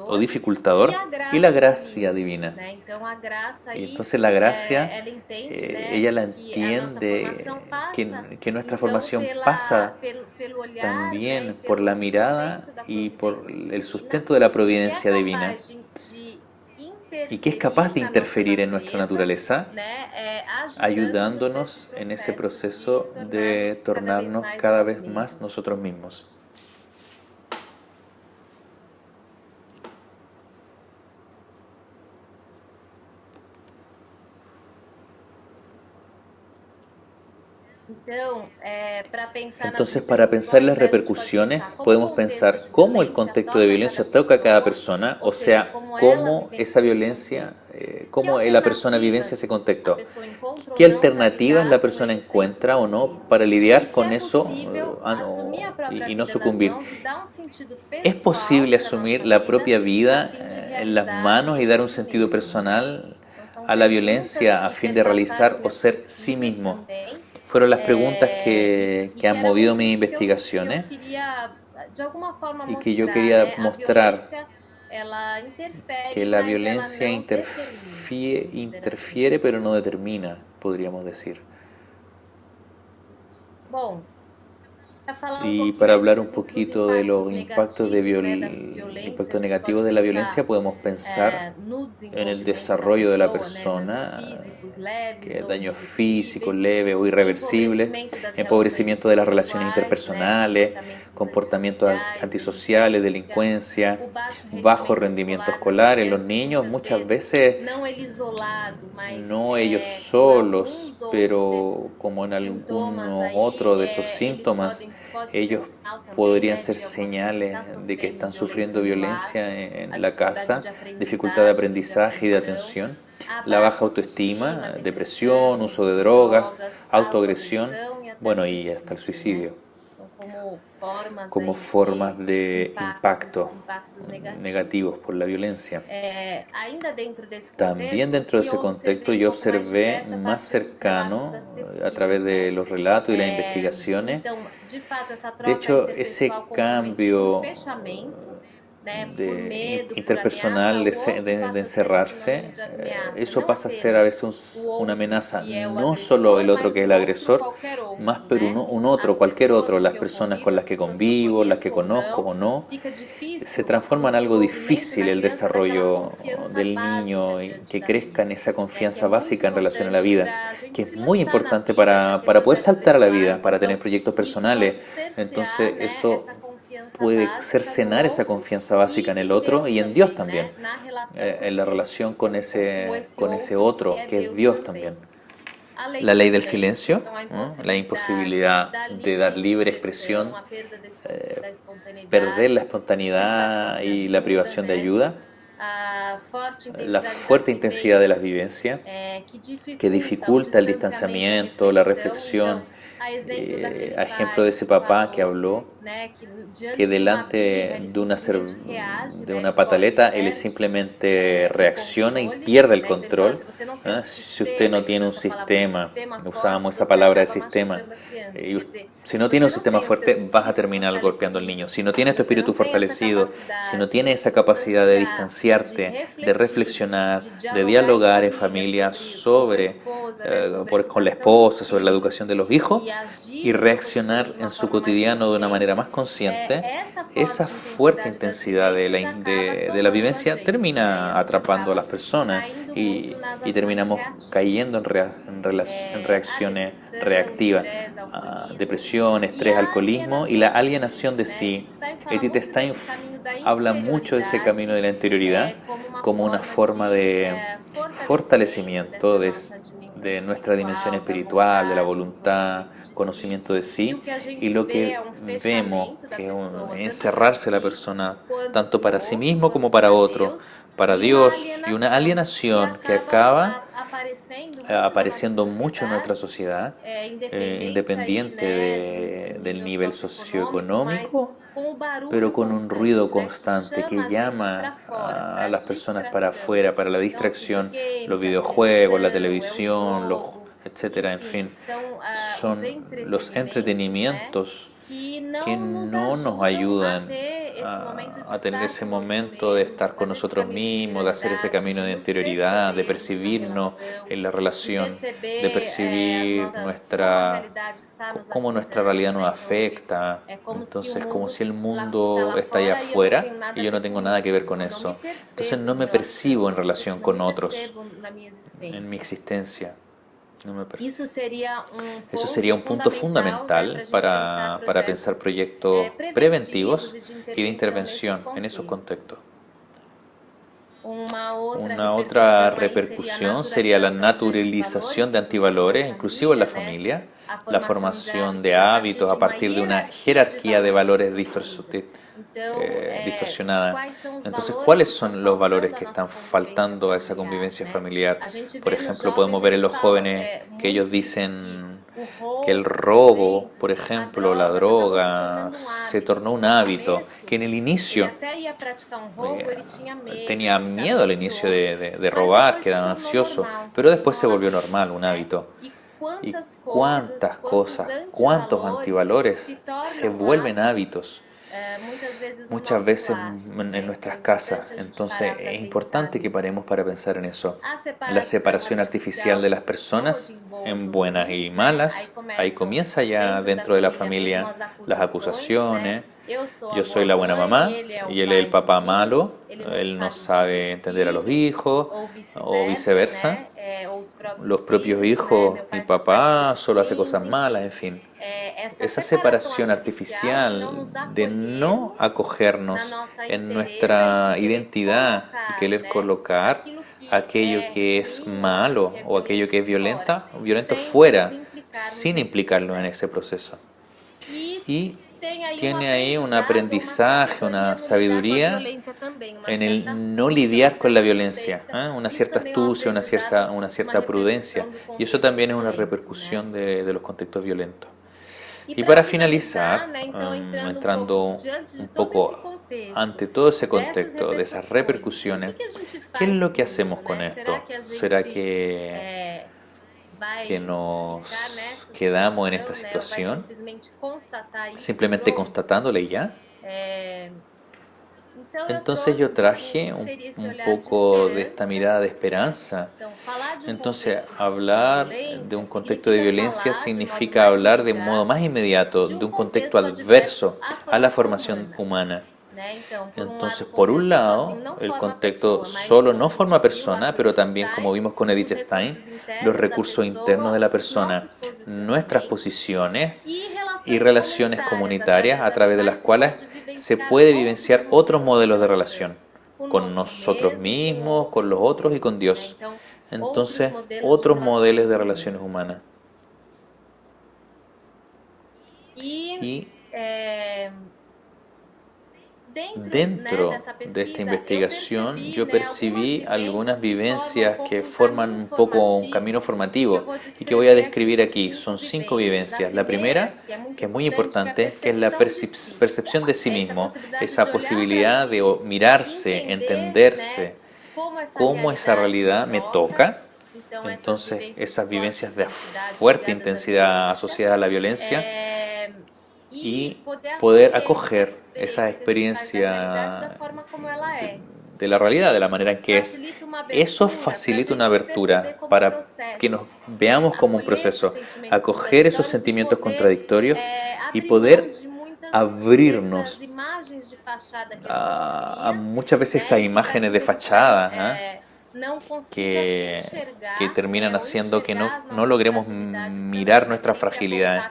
o dificultador, e dificultador, a y la graça gracia divina, divina. né? Então a graça Y aí, entonces la gracia, ela entende, né, ella la que a nossa formação entiende, passa que nuestra então formación pasa pelo olhar, né, e también por la pelo mirada sustento da y por providência el divina, sustento de la e que é providencia divina, capaz de y que es capaz interferir de na nossa interferir en nuestra natureza, naturaleza, né, ajudando-nos ayudándonos en ese nesse processo proceso de de tornarmos cada vez tornarnos mais a cada nós vez más mesmos. nosotros mismos. Então, para pensar nas Entonces, para pensar repercussões, las né, a gente pode repercusiones, pensar como o podemos contexto pensar de cómo el violência contexto de toca cada violencia toca a cada pessoa, persona, ou o seja, sea, como ela cómo esa vivencia esse violencia, contexto. Que cómo la persona vivencia ese alternativas a contexto. pessoa encontra ou ¿Qué não para alternativas la lidar com persona ele sem encuentra o no sucumbir? para E lidiar se con é eso possível assumir a própria y no vida nas sucumbir? mãos e dar um sentido ¿Es pessoal posible para a asumir nossa la vida propia a vida fim de en las realizar manos y dar esse un si sentido mesmo, né? personal Então são a la perguntas violencia a que fin de perpassaram as realizar o minhas ser sí pesquisas mismo? também. Fueron las preguntas E que que han era movido muito mis isso que eu investigaciones queria, de alguma forma, y que yo mostrar, quería né? A mostrar violência, ela que interfere, la mas ela violencia não determina, vamos dizer assim. interfiere pero no determina, podríamos decir. Bom, para falar um Y pouquinho para aí hablar un dos poquito de impactos los impactos de negativos, né, da violência, a impactos gente pode negativos de la violencia, pensar podemos pensar no en el desenvolvimento da desarrollo de la pessoa, né, danos persona, físicos leves que ou daños físicos irreversíveis, leves o o irreversibles, empobrecimento das relações empobrecimiento de las relaciones interpessoais, né, interpersonales, comportamentos comportamientos antissociais, antisociales, delinquência, delincuencia, o baixo bajo rendimento rendimiento escolar nas escolar en los crianças, niños, muitas muchas vezes veces não ele isolado, mas no ellos com solos, alguns outros pero desses como en sintomas algunos aí, otros de esos eles síntomas, pode ser um ellos sinal também, podrían né, ser de alguma criança que está señales de que sofrendo están violência sufriendo no lar, violencia a en la dificuldade casa, de dificultad de aprendizagem, de aprendizaje y de atenção, atención, a la baja baixa autoestima, autoestima, depressão, depresión, uso uso de de drogas, drogas, autoagresión, autoagressão e até bueno, y hasta el suicídio, né? suicidio, Então, como formas como aí formas de de impactos, impacto esses impactos negativos negativos. por la violencia. Ainda dentro desse También contexto, o dentro de que ese eu contexto observei um yo pouco mais de observé perto a más partir dos relatos cercano das a pesquisas, través de né? los relatos y las investigaciones. Então, de fato, essa De troca hecho, ese interpessoal comumente em cambio fechamento, né, por de medo, por interpersonal ameaça, o outro de passa a ser um sinônimo encerrarse, de ameaça, eso não pasa a ser a apenas veces o una outro amenaza, que é o no solo agressor, el otro mas que es o el outro agresor, qualquer más outro, pero né? un otro, As cualquier pessoas otro, com las que eu personas convivo, con las as que pessoas que eu convivo, las que conheço ou conozco não, o no, fica se difícil o transforma en algo desenvolvimento difícil da el criança daquela desarrollo confiança del básica niño y diante que da crezca en vida, esa né? Que é confianza muito básica en relación a la importante vida, para a gente que es se muy lançar na importante vida, para ter para poder projetos saltar a la vida, pessoais. para Então, tener proyectos isso pode personales. cercear, Entonces né, eso essa confiança puede básica no cercenar esa outro confianza básica e en el em otro Deus y en Dios também, también, né? Na relação com en la relación com esse con ese outro que otro, é que es Deus Dios también. também. la ley del silencio, ¿no? La imposibilidad de dar libre expresión, perder la espontaneidad y la privación de ayuda, la fuerte intensidad de las vivencias que dificulta el distanciamiento, la reflexión, a ejemplo de ese papá que habló, que delante de una pataleta él simplemente reacciona y pierde el control. Si usted no tiene un sistema, usábamos esa palabra de sistema, si no tiene un sistema fuerte vas a terminar golpeando al niño. Si no tienes tu espíritu fortalecido, si no tienes esa capacidad de distanciarte, de reflexionar, de dialogar en familia con la esposa, sobre la educación de los hijos y reaccionar en su cotidiano de una manera más consciente, esa fuerte intensidad de la vivencia termina atrapando a las personas y terminamos cayendo en reacciones reactivas, depresión, estrés, alcoholismo y la alienación de sí. Edith Stein habla mucho de ese camino de la interioridad como una forma de fortalecimiento de nuestra dimensión espiritual, de la voluntad, conocimiento de sí, y lo que vemos que es encerrarse la persona tanto para sí mismo como para otro, para Dios, y una alienación que acaba apareciendo mucho en nuestra sociedad, independiente del nivel socioeconómico, pero con un ruido constante que llama a las personas para afuera, para la distracción, los videojuegos, la televisión, etcétera, en fin, son los entretenimientos que no nos ayudan a tener ese momento de estar con nosotros mismos, de hacer ese camino de interioridad, de percibirnos en la relación, de percibir cómo nuestra realidad nos afecta. Entonces, como si el mundo está allá afuera y yo no tengo nada que ver con eso. Entonces no me percibo en relación con otros, en mi existencia. Eso sería un punto fundamental para pensar proyectos preventivos y de intervención en esos contextos. Una otra repercusión sería la naturalización de antivalores, inclusive en la familia, la formación de hábitos a partir de una jerarquía de valores distorsionada. Entonces, ¿cuáles son los valores que están faltando a esa convivencia familiar? Por ejemplo, podemos ver en los jóvenes que ellos dicen que el robo, por ejemplo, la droga, se tornó un hábito, que en el inicio tenía miedo al inicio de robar, quedaba ansioso, pero después se volvió normal, un hábito. Y cuántas cosas, cuántos antivalores se vuelven hábitos, muchas veces en nuestras casas. Entonces es importante que paremos para pensar en eso. La separación artificial de las personas en buenas y malas, ahí comienza ya dentro de la familia las acusaciones. Yo soy la buena mamá y él es el papá malo, él no sabe entender a los hijos o viceversa. Los propios hijos, mi papá solo hace cosas malas, en fin. Esa separación artificial de no acogernos en nuestra identidad y querer colocar aquello que es malo o aquello que es violento fuera, sin implicarlo en ese proceso. Y tiene ahí un aprendizaje, una sabiduría en el no lidiar con la violencia, una cierta astucia, una cierta prudencia. Y eso también es una repercusión de los contextos violentos. Y para finalizar, entrando un poco ante todo ese contexto de esas repercusiones, ¿qué es lo que hacemos con esto? ¿Será que nos quedamos en esta situación simplemente constatándola y ya? Entonces yo traje un poco de esta mirada de esperanza. Entonces hablar de un contexto de violencia significa hablar de un modo más inmediato de un contexto adverso a la formación humana. Entonces, por un lado, el contexto solo no forma persona, pero también, como vimos con Edith Stein, los recursos internos de la persona, nuestras posiciones y relaciones comunitarias a través de las cuales se puede vivenciar otros modelos de relación con nosotros mismos, con los otros y con Dios. entonces otros modelos de relaciones humanas. Y dentro de esta investigación yo percibí algunas vivencias que forman un poco un camino formativo y que voy a describir aquí. Son 5 vivencias. La primera, que es muy importante, que es la percepción de sí mismo, esa posibilidad de mirarse, entenderse, cómo esa realidad me toca. Entonces, esas vivencias de fuerte intensidad asociadas a la violencia y poder acoger esa experiencia de la realidad, de la manera en que es. Eso facilita una abertura para que nos veamos como un proceso, acoger esos sentimientos contradictorios y poder abrirnos a muchas veces esas imágenes de fachada, que terminan haciendo que no logremos mirar nuestras fragilidades.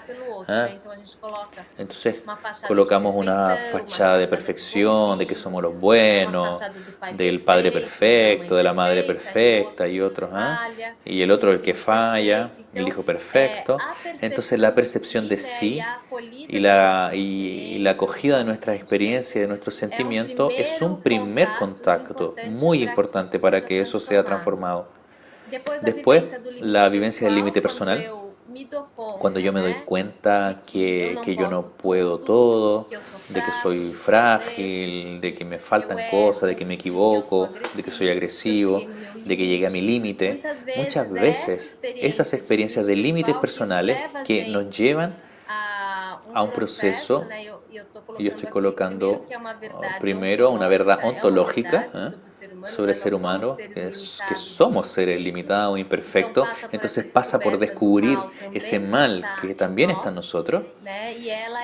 Entonces colocamos una fachada de perfección, de que somos los buenos, del padre perfecto, de la madre perfecta y otros, y el otro el que falla, el hijo perfecto. Entonces la percepción de sí y la acogida de nuestras experiencias, de nuestros sentimientos es un primer contacto muy importante para que eso sea transformado. Después, la vivencia del límite personal, cuando yo me doy cuenta que yo no puedo todo, de que soy frágil, de que me faltan cosas, de que me equivoco, de que soy agresivo, de que llegué a mi límite. Muchas veces esas experiencias de límites personales que nos llevan a un proceso, y yo estoy colocando primero una verdad ontológica sobre el ser humano, que somos seres limitados, imperfectos. Entonces pasa por descubrir ese mal que también está en nosotros,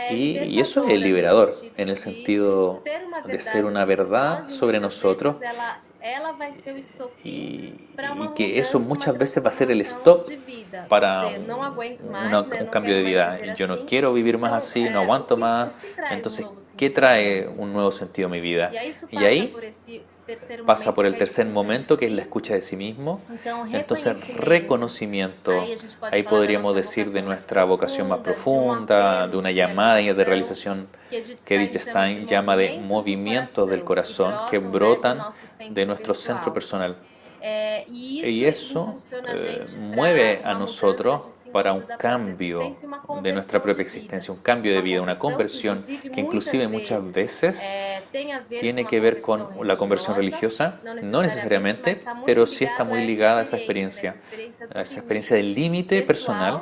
y eso es liberador en el sentido de ser una verdad sobre nosotros, y que eso muchas veces va a ser el stop para un cambio de vida. Yo no quiero vivir más así, no aguanto más. Entonces, ¿qué trae un nuevo sentido a mi vida? Y ahí pasa por el tercer momento, que es la escucha de sí mismo. Entonces, reconocimiento. Ahí podríamos decir de nuestra vocación más profunda, de una llamada de realización que Edith Stein llama de movimientos del corazón que brotan de nuestro centro personal. Y eso mueve a nosotros para un cambio de nuestra propia existencia, un cambio de vida, una conversión que inclusive muchas veces tiene que ver con la conversión religiosa, no necesariamente, pero sí está muy ligada a esa experiencia del límite personal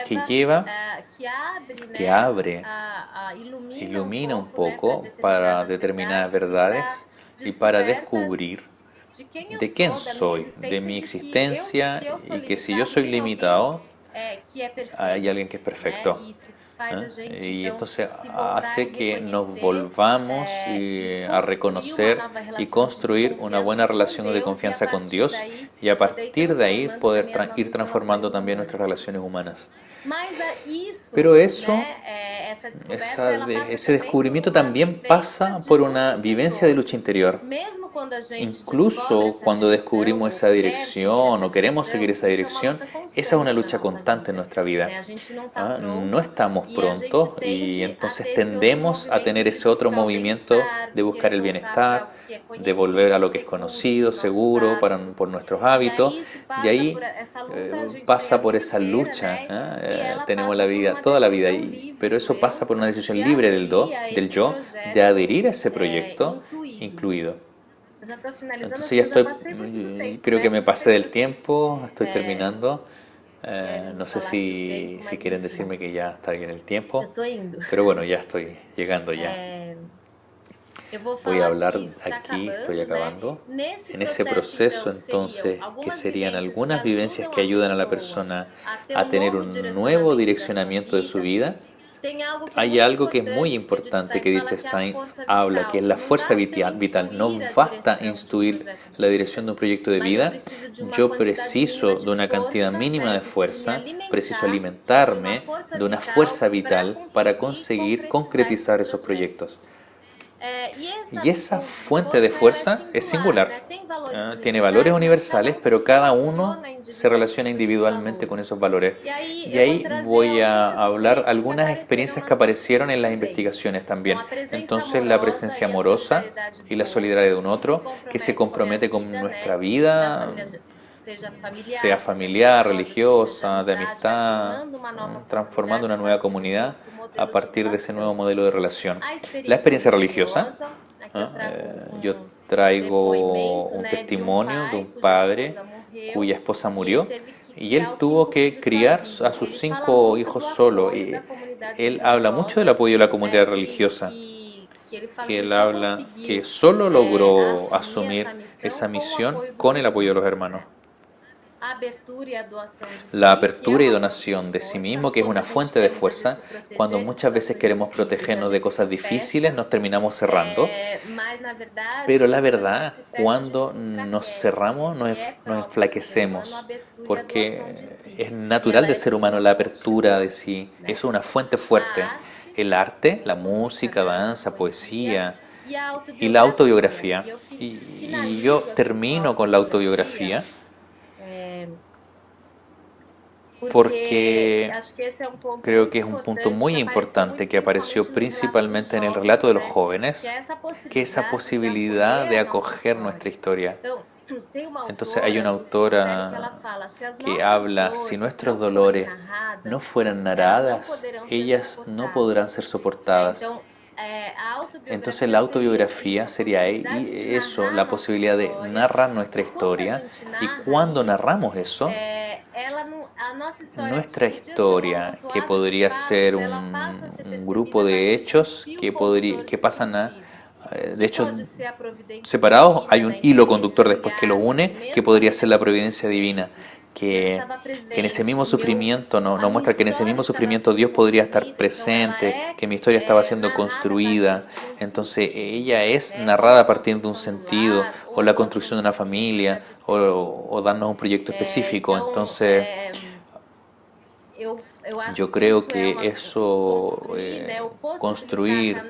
que lleva, que abre, ilumina un poco para determinadas verdades y para descubrir de quién soy, de mi existencia, y que si yo soy limitado, hay alguien que es perfecto. Y entonces hace que nos volvamos a reconocer y construir una buena relación de confianza con Dios, y a partir de ahí poder ir transformando también nuestras relaciones humanas. Pero eso, ese descubrimiento también pasa por una vivencia de lucha interior. Incluso cuando descubrimos esa dirección o queremos seguir esa dirección, esa es una lucha constante en nuestra vida. No estamos prontos, y entonces tendemos a tener ese otro movimiento de buscar el bienestar, de volver a lo que es conocido, seguro por nuestros hábitos, y ahí pasa por esa lucha. Tenemos la vida, toda la vida, pero eso pasa por una decisión libre del yo, de adherir a ese proyecto incluido. Entonces ya creo que me pasé del tiempo, estoy terminando. No sé si quieren decirme que ya está bien el tiempo, pero bueno, ya estoy llegando ya. Voy a hablar aquí, estoy acabando, en ese proceso entonces, que serían algunas vivencias que ayudan a la persona a tener un nuevo direccionamiento de su vida. Hay algo que es muy importante que Edith Stein habla, que es la fuerza vital. No basta instruir la dirección de un proyecto de vida. Yo preciso de una cantidad mínima de fuerza, preciso alimentarme de una fuerza vital para conseguir concretizar esos proyectos. Y esa fuente de fuerza es singular. Tiene valores universales, pero cada uno se relaciona individualmente con esos valores. Y ahí voy a hablar algunas experiencias que aparecieron en las investigaciones también. Entonces, la presencia amorosa y la solidaridad de un otro que se compromete con nuestra vida, sea familiar, religiosa, de amistad, transformando una nueva comunidad a partir de ese nuevo modelo de relación. La experiencia religiosa, yo traigo un testimonio de un padre cuya esposa murió y él tuvo que criar a sus 5 hijos solo. Y él habla mucho del apoyo de la comunidad religiosa, que él habla que solo logró asumir esa misión con el apoyo de los hermanos. La apertura y donación de sí mismo, que es una fuente de fuerza, cuando muchas veces queremos protegernos de cosas difíciles, nos terminamos cerrando. Pero la verdad, cuando nos cerramos, nos enflaquecemos, porque es natural del ser humano la apertura de sí. Eso es una fuente fuerte. El arte, la música, danza, poesía y la autobiografía. Y yo termino con la autobiografía porque creo que es un punto muy importante que apareció principalmente en el relato de los jóvenes, que es esa posibilidad de acoger nuestra historia. Entonces hay una autora que habla, si nuestros dolores no fueran narradas, ellas no podrán ser soportadas. Entonces la autobiografía sería eso, la posibilidad de narrar nuestra historia, y cuando narramos eso, nuestra historia, que podría ser un grupo de hechos que pasan de hecho, separados, hay un hilo conductor después que los une, que podría ser la providencia divina, que en ese mismo sufrimiento nos muestra que en ese mismo sufrimiento Dios podría estar presente, que mi historia estaba siendo construida. Entonces ella es narrada a partir de un sentido, o la construcción de una familia, o darnos un proyecto específico. Entonces yo creo que eso, construir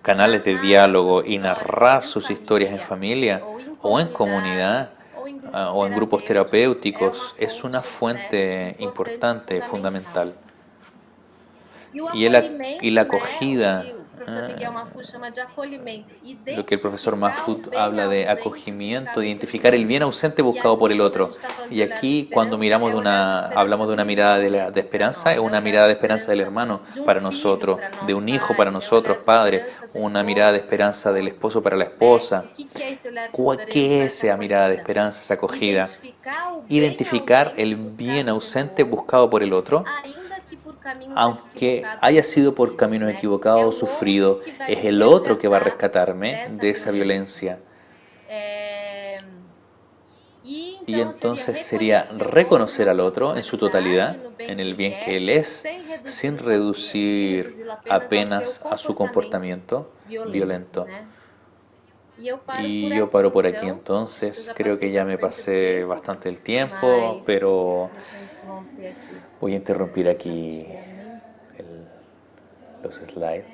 canales de diálogo y narrar sus historias en familia o en comunidad o en grupos terapéuticos es una fuente importante, fundamental. Y la acogida, lo que el profesor Mahfoud habla de acogimiento, de identificar el bien ausente buscado por el otro. Y aquí cuando hablamos de una mirada de esperanza, es una mirada de esperanza del hermano para nosotros, de un hijo para nosotros, padre, una mirada de esperanza del esposo para la esposa. ¿Qué es esa mirada de esperanza, esa acogida? Identificar el bien ausente buscado por el otro, aunque haya sido por caminos equivocados o sufrido, es el otro que va a rescatarme de esa violencia. Y entonces sería reconocer al otro en su totalidad, en el bien que él es, sin reducir apenas a su comportamiento violento. Y yo paro por aquí entonces, creo que ya me pasé bastante el tiempo, pero voy a interrumpir aquí los slides.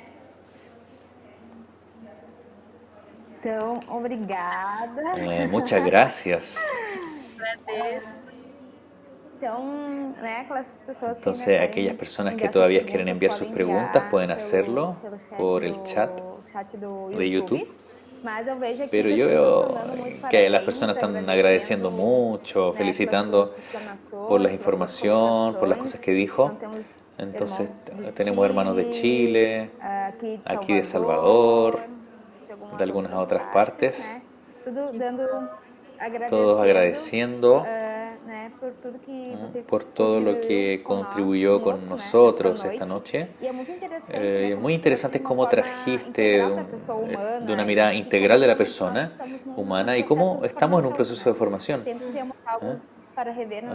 Então, obrigada. Muchas gracias. Entonces, aquellas personas que todavía quieren enviar sus preguntas pueden hacerlo por el chat de YouTube. Pero yo veo que las personas están agradeciendo mucho, felicitando por la información, por las cosas que dijo. Entonces tenemos hermanos de Chile, aquí de Salvador, de algunas otras partes, todos agradeciendo por todo lo que contribuyó con nosotros esta noche. Muy interesante cómo trajiste de una mirada integral de la persona humana y cómo estamos en un proceso de formación.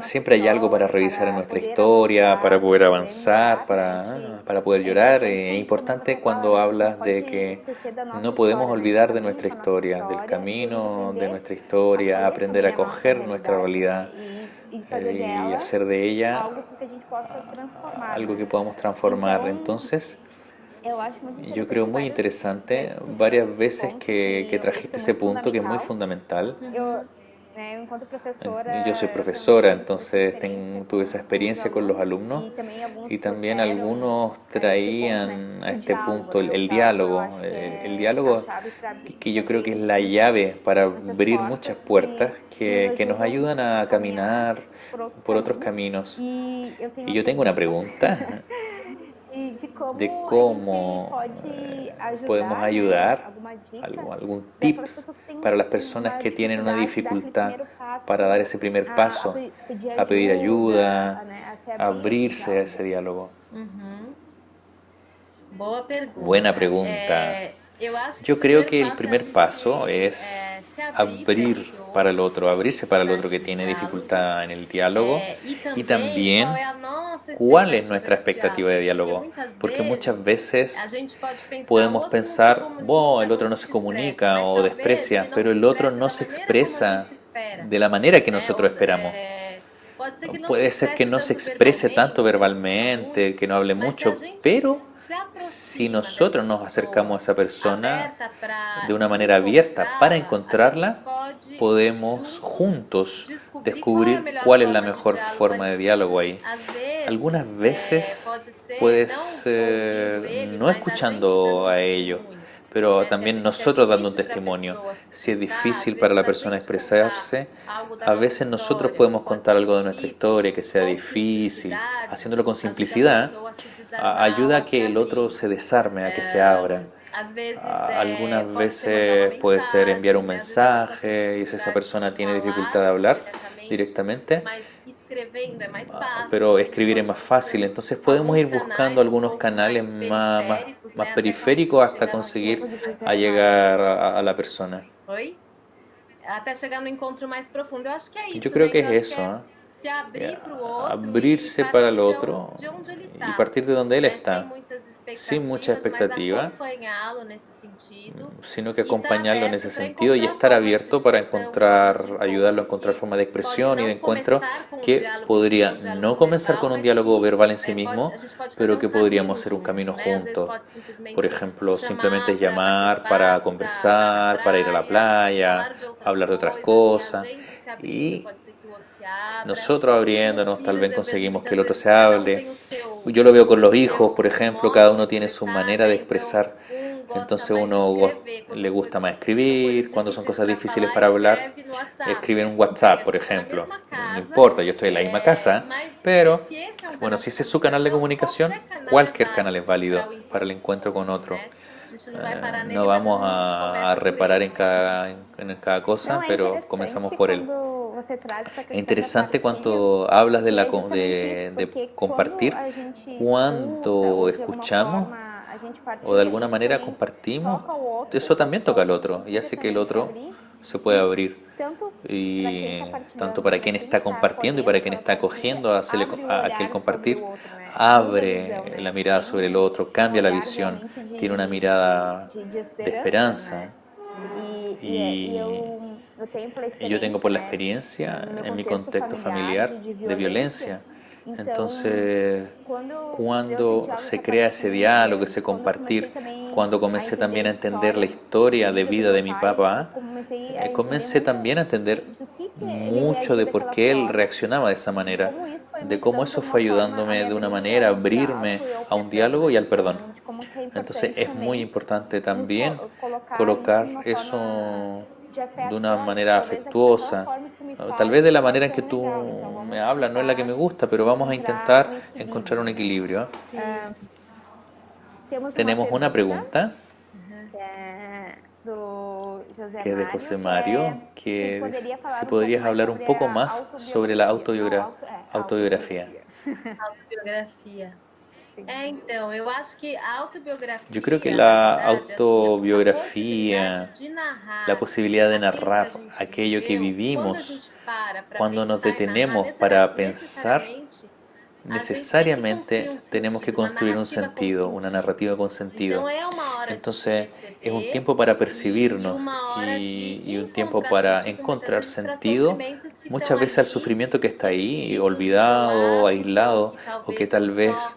Siempre hay algo para revisar en nuestra historia, para poder avanzar, para poder llorar. Es importante cuando hablas de que no podemos olvidar de nuestra historia, del camino de nuestra historia, aprender a coger nuestra realidad y hacer de ella algo que podamos transformar. Entonces, eu acho muito Yo creo muy interesante varias veces que trajiste ese punto que es muy fundamental. Eu, né, enquanto Yo soy professora, profesora, também tive essa entonces experiência tuve esa com os experiencia con los alunos alumnos e também alguns y también trouxeram algunos esse ponto, né, traían a o este diálogo, punto né, o el diálogo eu diálogo. acho que El é a diálogo chave para abrir que yo creo que es também la llave para muitas abrir portas muchas puertas que nos que nos ajudam ayudan a a caminhar caminar por outros por otros caminhos. caminos. E eu tenho Y uma yo tengo una pergunta pregunta e de de como a gente cómo pode podemos ajudar, né, ayudar, alguma dica algún para aquelas tips pessoas que têm para las personas uma que tienen una dificuldade de dar aquele dificultad primeiro para dar passo ese primer a paso, pedir a pedir ajuda, ayuda, né, a se a abrir esse abrirse a ese diálogo. diálogo. Uhum. Boa Buena pergunta. pregunta. Eu acho que o Yo creo primeiro que el passo é a primer paso gente es se abrir para abrir esse para el outro, otro, abrirse para el para otro que tiene diálogo. dificultad en el diálogo E y também qual también é a nossa cuál es expectativa nuestra de expectativa diálogo, de porque diálogo, muitas porque muchas vezes a veces gente pode pensar, o podemos outro não se pensar, wow, comunica, el não otro no se se expressa, comunica mas o talvez ele desprecia, não pero se el otro expressa no da se maneira como a expresa gente espera, de la manera que né? nosotros esperamos. Pode ser que não se Puede ser que expresse no se tanto exprese tanto verbalmente, que não fala verbalmente, muito, que no hable mas se a mucho, gente pero se si aproxima dessa nosotros nos acercamos a pessoa esa persona aberta para de una manera abierta para encontrá-la, a gente encontrarla, pode podemos juntos juntos descobrir qual é a descubrir melhor cuál es la forma de mejor diálogo forma de ali. diálogo ahí. Às vezes, Algunas veces pode ser não puedes ouvindo ele, no mas a gente dando escuchando um a ellos, testemunho, pero né? también Se é nosotros dando un difícil para a testimonio. pessoa se Si es expressar, às difícil para vezes la a persona gente contar expresarse, algo da a nossa veces nosotros história podemos pode contar ser algo de nuestra difícil, historia que sea com difícil, simplicidade, haciéndolo con ajuda a simplicidad, pessoa a se desarmar ou ayuda a a se que el otro abrir. se desarme, a que se abra. Às vezes Algunas pode ser mandar uma veces puede ser enviar un mensagem, né? Às vezes a pessoa tem mensaje y si esa dificuldade de persona tiene dificultad falar de hablar diretamente, directamente, mas escrevendo é mais fácil, pero então a gente escribir es pode ir más fácil. buscando Entonces podemos alguns ir buscando canais um algunos pouco canales mais periféricos, más né? Até periféricos conseguir hasta chegar no conseguir encontro mais a profundo. llegar a la persona. Oi? Até chegar no encontro mais profundo. Eu acho que é Yo isso, creo né? que Que eu es acho que eso, é ¿eh? se abrir para o outro e Abrirse para el partir otro de onde ele y está, partir de donde él né? Sem está, muitas sin mucha expectativas, mas expectativa, acompanhá-lo nesse sentido sino que e estar acompañarlo en ese aberto para sentido y encontrar estar formas de abierto para expressão, formas de encontrar, ayudarlo a encontro encontrar que formas de pode expresión y de não encuentro começar com um que podría no diálogo comenzar con verbal, un mas diálogo que verbal en sí pode, mismo, a gente pode fazer pero um que podríamos caminho hacer un camino junto, né? Às vezes juntos. pode Por simplesmente ejemplo, simplemente chamar para bater llamar para papo, para andar na conversar, para ir a la praia, playa, falar de outras hablar de otras coisas e a cosas gente se abrindo, y pode ser que o outro se abra. nosotros Com os abriéndonos tal filhos vez eu vejo conseguimos que muitas el otro vezes se que cada um hable. tem Yo lo veo con o los hijos, por seu ejemplo, cada modo de uno tiene su expressar, manera de né? Então, expresar. gosta Entonces mais de escrever quando le as gusta más coisas são coisas escribir, cuando son difíceis cosas para difíciles falar, para hablar, escreve no WhatsApp. escribe en un Ok, WhatsApp, a por gente está na ejemplo. mesma No casa, importa, yo estoy en la misma casa, mas pero se esse é um bueno, canal si de ese es su canal de comunicação, comunicación, qualquer canal é cualquier canal es válido válido para o para el encontro com encuentro o con outro, otro. né? A gente não vai parar No nele, mas às vamos vezes a gente a começa por reparar ele. en cada Não, cosa, é pero comenzamos interessante por él. quando você traz essa Es questão da interesante partilha, cuando hablas que é justamente isso, de porque quando compartir, a gente escuta cuando ou de alguma escuchamos forma a gente o de partilha, alguna isso manera também compartimos, toca o outro eso también toca al e otro y consiga hace que el também se otro abrir. se pueda E abrir. tanto para quem está Y tanto partilhando, para para quem quem está está compartiendo y acolhendo para quien aquela está partilha, acogiendo abre o a aquel olhar sobre o compartir, outro, né? Muda a visão, abre la né? mirada sobre el Tem otro, um cambia la olhar visión, realmente tiene una mirada de de esperança, esperanza. né? E Y, eu tenho pela y yo tengo experiência, por la né, experiencia no meu en mi contexto contexto familiar familiar de de violência, violencia. então Entonces, quando esse cuando diálogo, se essa crea ese partilha, diálogo, ese quando eu comecei compartir, também cuando a comencé entender a también a entender la história historia de de vida do vida meu de mi pai, eu papá, comecei a entender comencé muito también a entender do que ele mucho reagia de por daquela qué él forma reaccionaba de esa e manera, como isso foi me de cómo ajudando de eso alguma fue forma a ayudándome me de una abrir manera a ao abrirme diálogo e ao a un perdão, diálogo y al perdón. então de como que é Entonces importante es muy também importante nos también colocar isso de colocar uma forma eso de de afeto, una olha, manera talvez daquela afectuosa. forma que tu me Tal fala vez de la não é manera en que tão tú legal, então me vamos hablas no es la que me tentar gusta, pero vamos a encontrar intentar um encontrar un equilíbrio, né? equilibrio. Sim. Temos uma Tenemos una pergunta pregunta que é do José que es de Mário, José que é Mario, se que poderia si falar um pouco podrías mais hablar un sobre poco a más sobre la autobiografia. Não, autobiografía. autobiografia. Autobiografia. Sim. Então, eu acho que a Yo creo que autobiografia, na la verdade, assim, a possibilidade autobiografía, de la narrar posibilidad de aquilo que a narrar gente aquello que viveu, quando a vivimos, gente para cuando nos pensar e narrar, detenemos para pensar, necessariamente, a gente tem que construir necesariamente um tenemos que sentido, uma construir un narrativa com sentido, una sentido. narrativa con Então, sentido. é uma hora de se Entonces es un perceber tiempo para e percibirnos uma hora de y un tiempo encontrar para sentido, muitas encontrar vezes para sentido, sofrimentos que estão muchas veces al ali, sufrimiento que está ahí, esquecidos, olvidado, isolados, ou aislado, que o que talvez eu tal só vez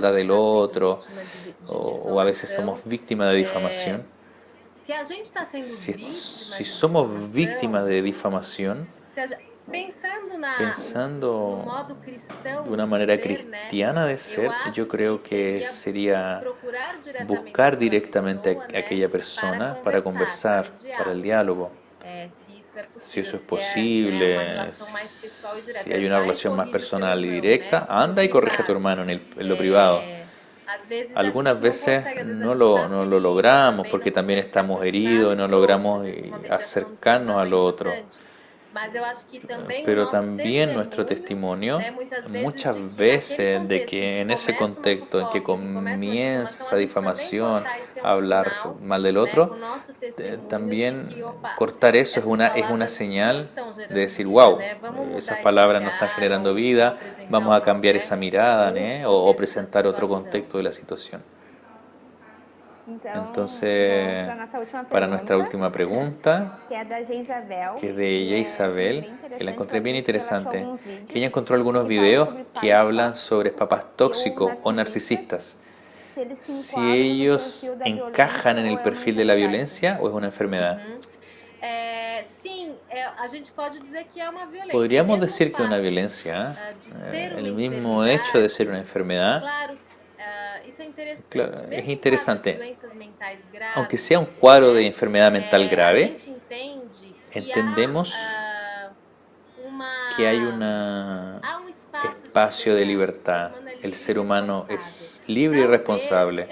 espalda del otro, vítima de o a veces somos difamação. víctimas de difamación. se a gente está sendo Si, vítima si de somos víctimas difamação, de difamación, se a gen- pensando no pensando modo de cristão una de manera ser, né? cristiana de Eu ser, yo acho que creo que seria sería procurar diretamente buscar aquela directamente pessoa, a né? aquella Para persona para conversar, para conversar, o para el diálogo. diálogo. Se isso é Si possível, eso es se é, né, uma posible, relação mais pessoal e si direta. hay una Vai e relación más corrige teu personal y irmão, directa, né? No anda y corrige a tu privado. hermano en lo privado. Às vezes a gente Algunas não veces consegue, às vezes a no gente está no lo ferido logramos também, não porque también consegue se estamos aproximar heridos y no desse outro, às logramos vezes uma mediação do seu acercarnos irmão é al otro. importante. Mas eu acho que também o Pero nosso también nuestro testemunho, testimonio, né, muitas vezes muchas de que naquele veces de contexto em que que en ese começa uma contexto en que fofoca, em que começa uma comienza difamação, esa a gente também difamación, cortar e ser um hablar sinal, mal del né, otro, com o nosso testemunho de también que, opa, cortar eso essas es una palavras não señal estão de gerando decir, vida, wow, né? Vamos esas mudar esse palabras no están olhar generando ou vida, apresentar vamos a cambiar né, esa mirada, um outro ¿eh? O contexto da presentar otro situação. contexto de la situación. Então, vamos Entonces, para a nossa última para nuestra pergunta, última pregunta, que é da Geisabel, que es de e ella é Isabel, bem que la interessante, encontré ela bien disse que ela achou interesante, alguns que ella vídeos encontró algunos que falam videos sobre que pais hablan sobre tóxicos papás ou tóxicos o narcisistas, narcisistas, se eles se si enquadram no ellos perfil da encajan violência en ou el é uma perfil de la enfermidade. violencia o es una enfermedad. Sim, a gente pode dizer que é uma violência. O Podríamos mesmo decir que es una fato violencia, de ser uma el mismo hecho de ser una enfermidade, enfermedad, claro, isso é claro, interessante. es Mesmo em quadro de interesante. doenças mentais Aunque sea un graves, cuadro de né, enfermedad mental a grave, gente entende que entendemos que hay un há espaço de espacio de liberdade. O ser libertad. humano é El livre e ser humano responsável. es libre y Talvez responsable.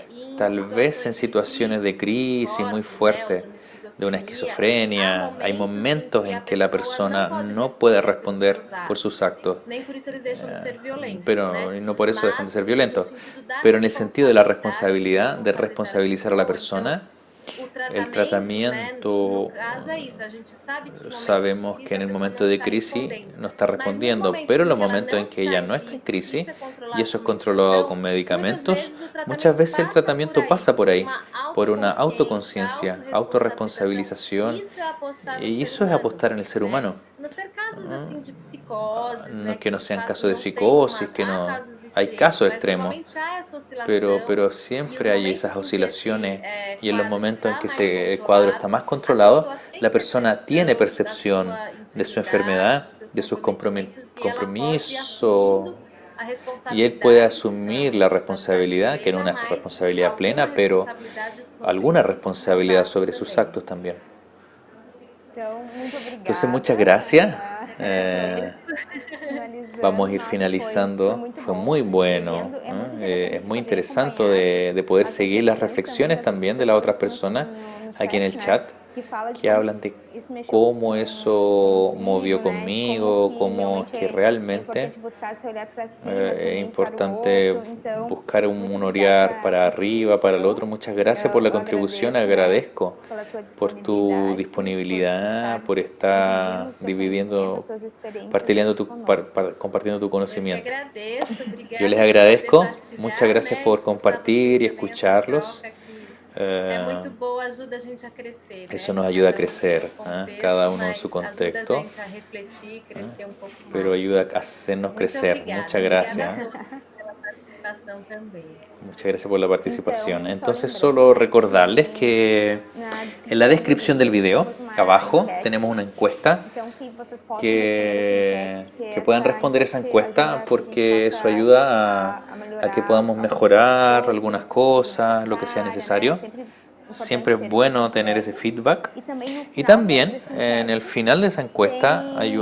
em Tal vez en situações de situaciones de crises muito crisis muy fortes, né, ou fuertes, de uma de una esquizofrenia, há esquizofrenia, hay momentos que en a que la pessoa não persona pode no puede responder pelos responder seus por sus atos. actos, Nem por isso eles deixam de ser violentos, né? pero no por eso dejan de Mas ser no violentos. sentido da Pero en el sentido de la responsabilidade, de responsabilidad, de responsabilizar a responsabilizar a la pessoa, então persona, o el tratamento, né, no tratamiento, caso é isso, a gente sabe que em momentos de sabemos que crise en a el pessoa momento não de está crisis respondendo. no está Mas nos respondiendo, momentos pero en em los que ela momentos não en que está ella em no está en crise, se crisis isso é y controlado eso com es controlado con medicação, muitas medicamentos, vezes o muchas tratamento veces el passa por tratamiento aí, pasa por ahí, uma por una autoconsciência, autoconciencia, autorresponsabilização. autorresponsabilización, Isso é apostar no y ser eso es humano, apostar en el ser né? humano. A não ser casos assim de psicoses, né, Que que no de sean fato casos de não tem uma, psicosis, que há no casos hay extremos, casos mas extremos, normalmente há essa oscilação pero e os siempre hay esas momentos em que oscilaciones esse y en los quadro momentos en está que mais ese cuadro está controlado, más a controlado, pessoa tem la persona tiene percepção da percepción sua de su enfermidade, enfermedad, dos seus de sus comprometimentos e ela pode ir compromisos, assumindo a y él puede responsabilidade, não asumir uma la responsabilidade responsabilidad, que no es plena, una mas responsabilidad alguma plena, pero responsabilidade alguna sobre os seus responsabilidad atos sobre sus também. actos también. Então, muito Entonces, obrigada. muchas Nós gracias. já Agradeço. finalizando. Vamos a ir Nossa, foi finalizando. muito Fue bom. muy E bueno. vendo, é muito Es interessante muy poder interesante acompanhar de poder as seguir las reflexões também reflexiones das outras también de las pessoas otras que nos, personas no Uhum. aquí en chat, el né? chat Que fala de que como hablan de isso mexeu cómo eso movió consigo, né? De como conmigo, que cómo realmente que é realmente importante buscar esse olhar para si, mas es também para o importante outro. Então, buscar muito un orear obrigada para pela arriba, para el contribuição. otro. Muchas gracias por la Eu contribución. agradeço, né, Agradezco pela tua por tu disponibilidade, por disponibilidad, estar por dividindo o estar teu conhecimento, as dividiendo, tuas experiências compartiendo conosco. compartiendo tu Eu que conocimiento. agradeço, Yo les obrigada por poder agradezco, muchas partilhar, gracias né? por Escutar vocês compartir y também, essa escucharlos. troca que é Eh, muito boa, ajuda a gente a crescer, Eso né? nos ayuda a Cada um no seu crecer, cada contexto, uno en su mas ajuda a contexto, gente a refletir, crescer um pouco pero mais. ayuda a hacernos Muito crecer. obrigada. Muchas Obrigada a gracias. todos pela participação também. Muchas gracias por la participación. Então, só Entonces, lembrando solo recordarles que na en la descripción del vídeo video, temos uma abajo, enquete. tenemos una encuesta Então, que vocês possam responder essa enquete, que puedan responder esa encuesta ajuda a que a porque gente eso possa ayuda a a que melhorar podamos algumas mejorar coisas, algunas se cosas, lo que sea necessária, né? necesario. Siempre es Importante ter bueno esse tener ese feedback. feedback. E também no Y final también dessa en el enquete final de esa encuesta hay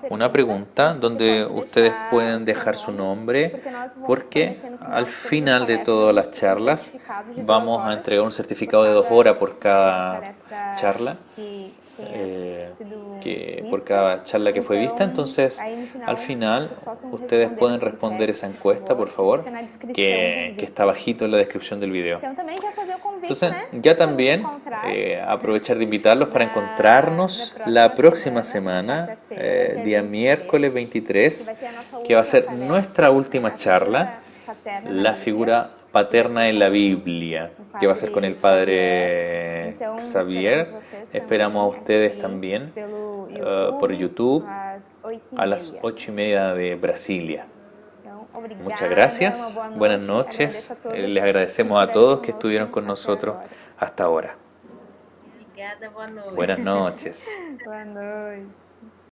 tem una pregunta que você donde pode ustedes deixar pueden o seu dejar su nome, nombre porque nós vamos porque fornecer no final al de todas as final de todas las palestras um charlas certificado de 2 vamos a horas entregar un por certificado de 2 cada horas por cada palestra charla, que tenha sido por vista. cada charla que fue vista. Então, Entonces, aí no final, al final, vocês possam ustedes responder pueden essa responder enquete, esa encuesta, por favor, fica na descrição do que vídeo. está bajito en la descripción del video. Então, também já fazer o convite, Entonces, né? ya Pra nos también encontrar aprovechar de invitarlos para na encontrarnos la próxima semana, quarta-feira, día dia miércoles 23, 23, que va a ser nuestra última charla, la figura paterna en la Biblia, que va a ser con el padre Xavier. Esperamos a ustedes también por YouTube a las 8:30 de Brasilia. Obrigada, Muchas gracias, uma boa buenas noite. noches. Agradeço a todos Les que agradecemos a estiveram todos que conosco estuvieron con até nosotros agora. hasta ahora. Obrigada, boa noite. Buenas noches. Boa noite.